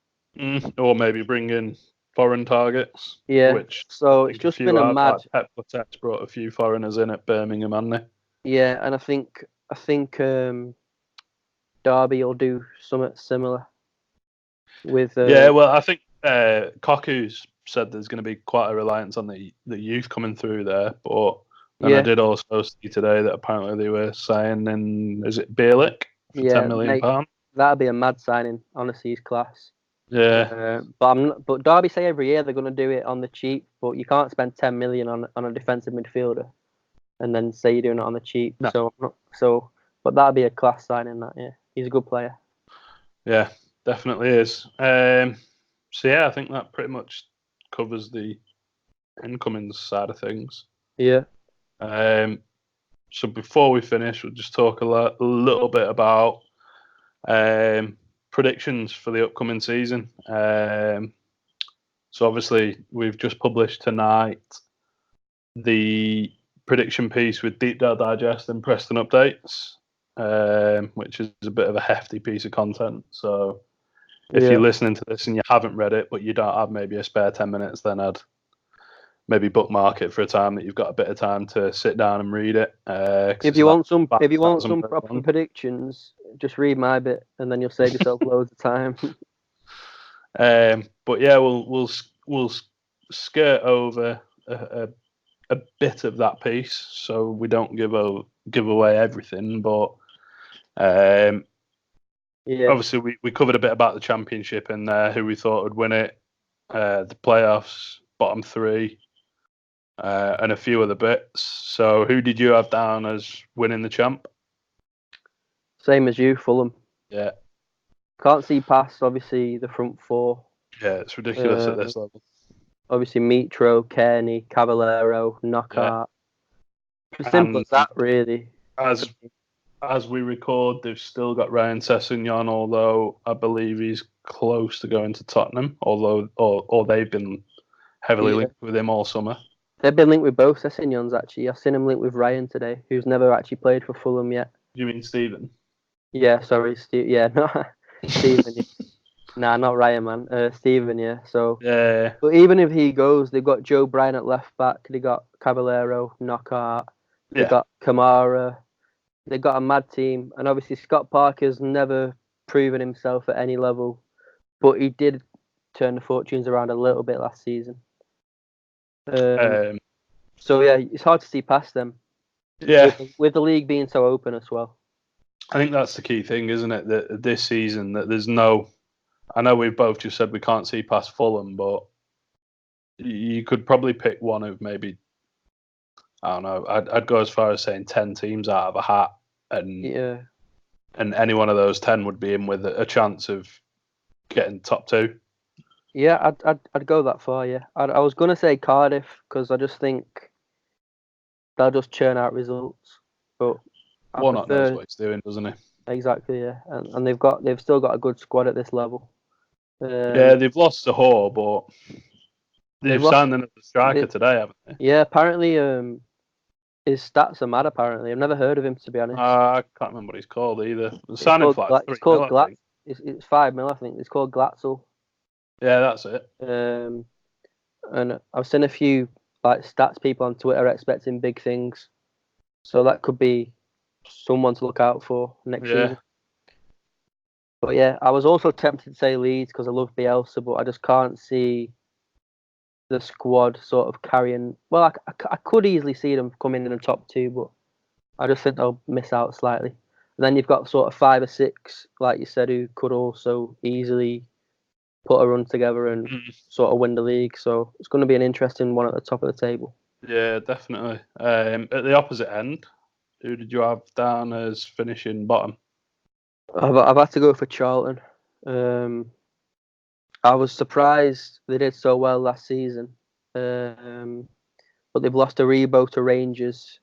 A: or maybe bring in foreign targets.
B: Yeah.
A: Which
B: so it's just been a mad.
A: Like Pep Butet's brought a few foreigners in at Birmingham, haven't they?
B: Yeah, and I think Derby will do something similar with.
A: Yeah, well, I think Koku's said there's going to be quite a reliance on the youth coming through there, but then I did also see today that apparently they were signing, is it Bielik for £10 million?
B: That'd be a mad signing. Honestly, he's class.
A: Yeah,
B: but Derby say every year they're going to do it on the cheap, but you can't spend 10 million on a defensive midfielder and then say you're doing it on the cheap. No. But that'd be a class signing. That he's a good player.
A: Yeah, definitely is. So yeah, I think that pretty much covers the incoming side of things.
B: Yeah.
A: So before we finish, we'll just talk a little bit about predictions for the upcoming season. So obviously we've just published tonight the prediction piece with Deep Dive Digest and Preston Updates, which is a bit of a hefty piece of content. So if you're listening to this and you haven't read it, but you don't have maybe a spare 10 minutes, then I'd maybe bookmark it for a time that you've got a bit of time to sit down and read it.
B: If you want some proper predictions, just read my bit, and then you'll save yourself loads of time.
A: But yeah, we'll skirt over a bit of that piece, so we don't give away everything. But obviously we covered a bit about the championship and who we thought would win it, the playoffs, bottom three. And a few other bits. So, who did you have down as winning the champ?
B: Same as you, Fulham.
A: Yeah.
B: Can't see past, obviously, the front four.
A: Yeah, it's ridiculous at this level.
B: Obviously, Mitro, Kearney, Caballero, Knockaert. Yeah. Simple as that, really.
A: As we record, they've still got Ryan Sessegnon, although I believe he's close to going to Tottenham, or they've been heavily linked with him all summer.
B: They've been linked with both Sessegnons, actually. I've seen him linked with Ryan today, who's never actually played for Fulham yet.
A: You mean Stephen?
B: Yeah, sorry, Steve. Yeah, not Stephen. Nah, not Ryan, man. Stephen, yeah. So,
A: yeah.
B: But even if he goes, they've got Joe Bryan at left back. They got Caballero, Knockaert. They got Kamara. They got a mad team, and obviously Scott Parker's never proven himself at any level, but he did turn the fortunes around a little bit last season. So yeah, it's hard to see past them.
A: Yeah,
B: with the league being so open as well.
A: I think that's the key thing, isn't it? That this season, that there's no. I know we've both just said we can't see past Fulham, but you could probably pick one of maybe. I don't know. I'd go as far as saying 10 teams out of a hat, and any one of those 10 would be in with a chance of getting top two.
B: Yeah, I'd go that far. Yeah, I was gonna say Cardiff because I just think they'll just churn out results. But
A: Warnock knows what he's doing, doesn't he?
B: Exactly. Yeah, and they've still got a good squad at this level.
A: Yeah, they've lost the Hoare, but they've signed another striker today, haven't they?
B: Yeah, apparently his stats are mad. Apparently, I've never heard of him, to be honest.
A: I can't remember what he's called either. Signing for like 3 mil, I think.
B: It's 5 mil, I think. It's called Glatzel.
A: Yeah, that's it.
B: And I've seen a few stats people on Twitter expecting big things, so that could be someone to look out for next season. But yeah, I was also tempted to say Leeds because I love Bielsa, but I just can't see the squad sort of carrying. Well, I could easily see them coming in the top 2, but I just think they'll miss out slightly. And then you've got sort of 5 or 6, like you said, who could also easily put a run together and sort of win the league. So it's going to be an interesting one at the top of the table.
A: Yeah, definitely. At the opposite end, who did you have down as finishing bottom?
B: I've had to go for Charlton. I was surprised they did so well last season, but they've lost a Rebo to Rangers.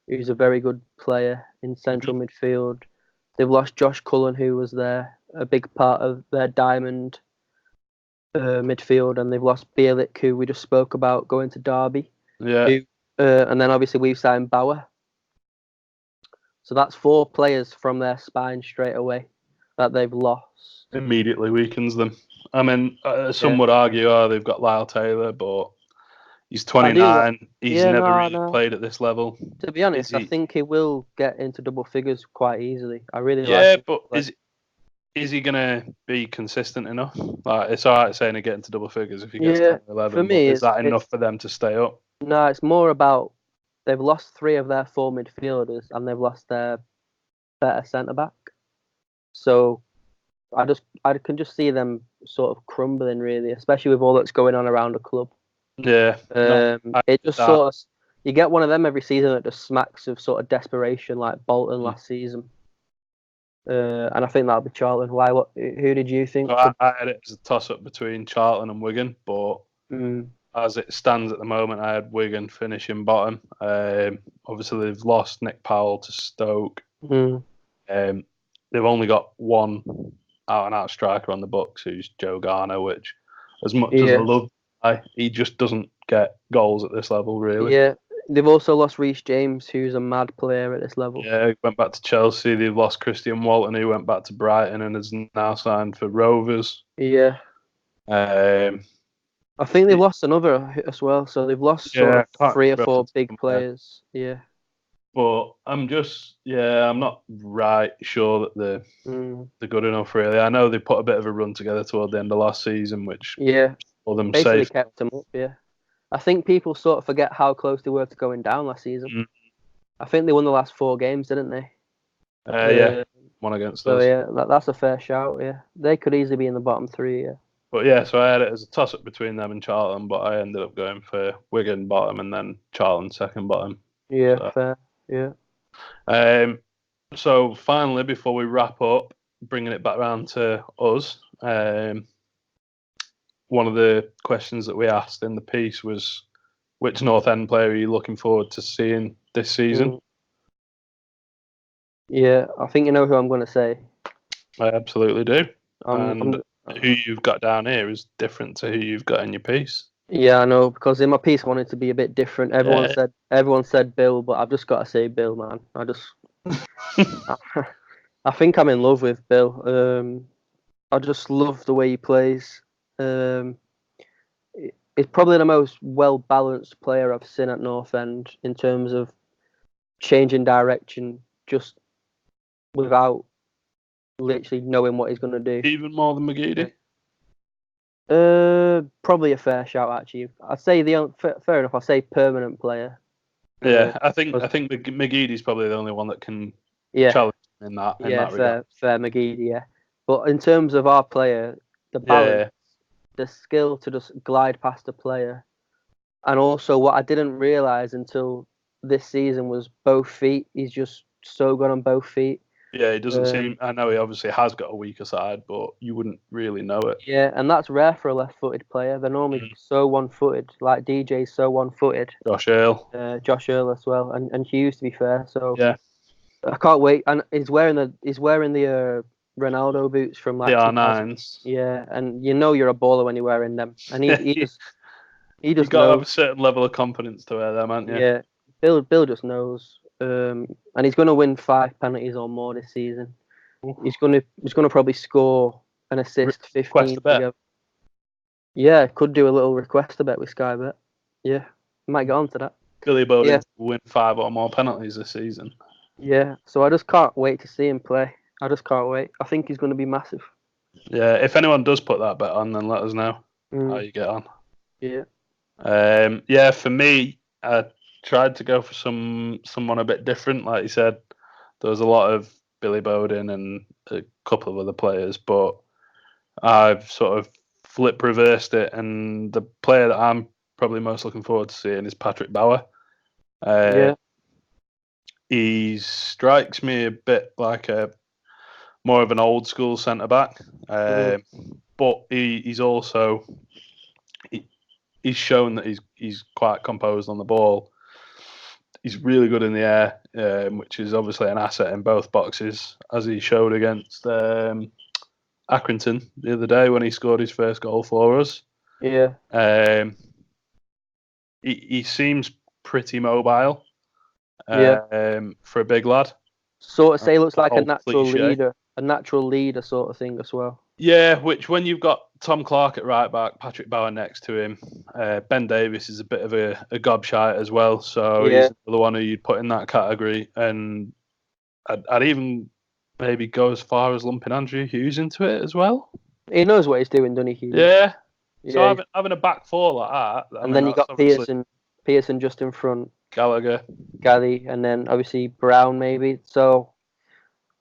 B: who's a very good player in central midfield. They've lost Josh Cullen, who was a big part of their diamond midfield, and they've lost Bielik, who we just spoke about going to Derby.
A: Yeah.
B: And then obviously we've signed Bauer. So that's 4 players from their spine straight away that they've lost.
A: Immediately weakens them. I mean, some would argue, they've got Lyle Taylor, but he's 29. He's never really played at this level.
B: To be honest, I think he will get into double figures quite easily. I really like him.
A: Yeah, but is he going to be consistent enough? Like, it's all right saying he get into double figures if he gets 10 or 11,
B: for me,
A: is that enough for them to stay up?
B: No, it's more about they've lost 3 of their 4 midfielders and they've lost their better centre-back. So I can just see them sort of crumbling, really, especially with all that's going on around the club.
A: Yeah.
B: It just sort of, you get one of them every season that just smacks of sort of desperation, like Bolton last season. And I think that'll be Charlton. Who did you think?
A: I had it as a toss-up between Charlton and Wigan, but as it stands at the moment, I had Wigan finishing bottom. Obviously, they've lost Nick Powell to Stoke. They've only got one out-and-out striker on the books, who's Joe Garner, which, as much as I love, he just doesn't get goals at this level, really.
B: Yeah, they've also lost Reece James, who's a mad player at this level.
A: Yeah, he went back to Chelsea. They've lost Christian Walton, who went back to Brighton and is now signed for Rovers.
B: Yeah. I think they've lost another as well, so they've lost sort of 3 or 4 big players. Yeah.
A: But I'm not right sure that they're good enough, really. I know they put a bit of a run together toward the end of last season, which saw them
B: basically
A: safe.
B: kept them up. Yeah, I think people sort of forget how close they were to going down last season. I think they won the last 4 games, didn't they?
A: One against
B: us.
A: So
B: yeah, that's a fair shout. Yeah, they could easily be in the bottom 3. Yeah.
A: But so I had it as a toss-up between them and Charlton, but I ended up going for Wigan bottom and then Charlton second bottom.
B: Yeah, fair. Yeah.
A: So finally, before we wrap up, bringing it back round to us, one of the questions that we asked in the piece was, which North End player are you looking forward to seeing this season?
B: Yeah, I think you know who I'm going to say.
A: I absolutely do. Who you've got down here is different to who you've got in your piece.
B: Yeah, I know, because in my piece I wanted to be a bit different. Everyone said Bill, but I've just got to say Bill, man. I think I'm in love with Bill. I just love the way he plays. He's probably the most well-balanced player I've seen at North End in terms of changing direction just without literally knowing what he's going to do.
A: Even more than McGeady?
B: Probably a fair shout, actually. I'd say fair enough. I'll say permanent player.
A: Yeah, I think McGeady's probably the only one that can challenge in that.
B: Fair McGeady. Yeah, but in terms of our player, the balance, the skill to just glide past a player, and also what I didn't realise until this season was both feet. He's just so good on both feet.
A: Yeah, he doesn't seem. I know he obviously has got a weaker side, but you wouldn't really know it.
B: Yeah, and that's rare for a left-footed player. They're normally so one-footed, like DJ's so one-footed.
A: Josh Earl
B: as well, and Hughes, to be fair. So
A: yeah,
B: I can't wait. And he's wearing the Ronaldo boots from like
A: the R9s.
B: Yeah, and you know you're a baller when you're wearing them. And he just
A: You've got to have a certain level of confidence to wear them, haven't you?
B: Yeah, Bill just knows. And he's going to win 5 penalties or more this season. He's going to probably score an assist, 15. Yeah, could do a little request a bet with Sky Bet. Yeah, might get on to that.
A: Billy Bowden will win 5 or more penalties this season.
B: Yeah, so I just can't wait to see him play. I just can't wait. I think he's going to be massive.
A: Yeah, if anyone does put that bet on, then let us know how you get on.
B: Yeah.
A: For me, I tried to go for someone a bit different. Like you said, there was a lot of Billy Bowden and a couple of other players, but I've sort of reversed it, and the player that I'm probably most looking forward to seeing is Patrick Bauer. He strikes me a bit like more of an old school centre back, but he's also he's shown that he's quite composed on the ball. he's really good in the air, which is obviously an asset in both boxes, as he showed against Accrington the other day when he scored his first goal for us.
B: Yeah.
A: He seems pretty mobile.
B: Yeah.
A: For a big lad.
B: Sort of say looks like a natural leader sort of thing as well.
A: Yeah, which when you've got Tom Clark at right back, Patrick Bauer next to him, Ben Davies is a bit of a gobshite as well, so he's the one who you'd put in that category. And I'd even maybe go as far as lumping Andrew Hughes into it as well.
B: He knows what he's doing, doesn't he, Hughes?
A: Yeah. So having a back four like that,
B: and then you got Pearson just in front,
A: Gallagher,
B: and then obviously Brown maybe. So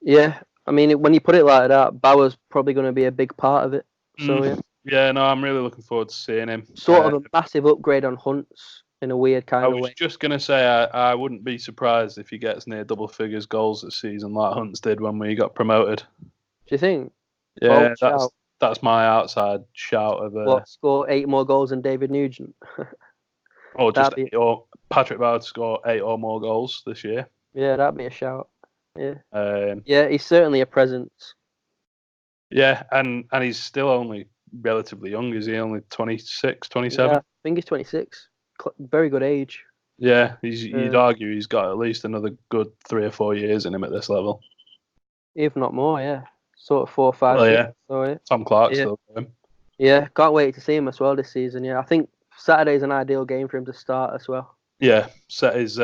B: yeah. I mean, when you put it like that, Bauer's probably going to be a big part of it. So
A: yeah, no, I'm really looking forward to seeing him.
B: Sort of a massive upgrade on Hunt's in a weird kind of way. I was
A: just going to say I wouldn't be surprised if he gets near double figures goals this season, like Hunt's did when we got promoted.
B: Do you think?
A: Yeah, that's my outside shout of
B: what, score 8 more goals than David Nugent?
A: or Patrick Bauer to score 8 or more goals this year.
B: Yeah, that'd be a shout. Yeah, he's certainly a presence.
A: Yeah, and he's still only relatively young. Is he only 26, 27?
B: Yeah, I think he's 26. Very good age.
A: Yeah, you'd argue he's got at least another good 3 or 4 years in him at this level.
B: If not more, yeah. Sort of 4 or 5
A: well,
B: years.
A: Yeah. Tom Clark still with him.
B: Yeah, can't wait to see him as well this season. Yeah, I think Saturday's an ideal game for him to start as well.
A: Yeah, set his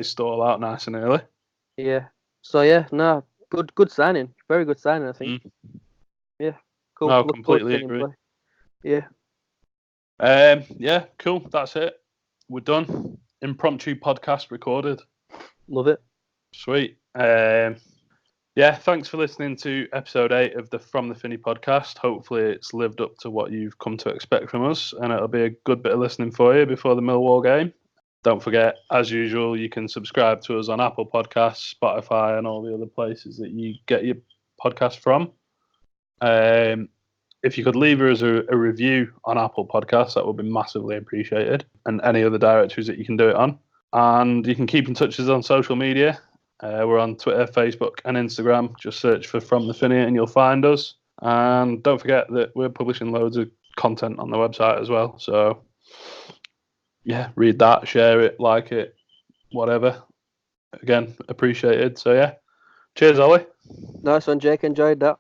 A: stall out nice and early.
B: Yeah. So yeah, no, good signing. Very good signing, I think. Yeah, cool.
A: No, completely agree.
B: Yeah.
A: Yeah, cool. That's it. We're done. Impromptu podcast recorded.
B: Love it.
A: Sweet. Yeah, thanks for listening to episode 8 of the From the Finney podcast. Hopefully it's lived up to what you've come to expect from us, and it'll be a good bit of listening for you before the Millwall game. Don't forget, as usual, you can subscribe to us on Apple Podcasts, Spotify, and all the other places that you get your podcast from. If you could leave us a review on Apple Podcasts, that would be massively appreciated, and any other directories that you can do it on. And you can keep in touch with us on social media. We're on Twitter, Facebook, and Instagram. Just search for From the Finney and you'll find us. And don't forget that we're publishing loads of content on the website as well. So yeah, read that, share it, like it, whatever. Again, appreciated. So yeah, cheers, Ollie.
B: Nice one, Jake. Enjoyed that.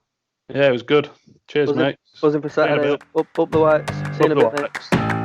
A: Yeah, it was good. Cheers, mate.
B: Buzzing for Saturday. Up the whites. See you in a bit, mate.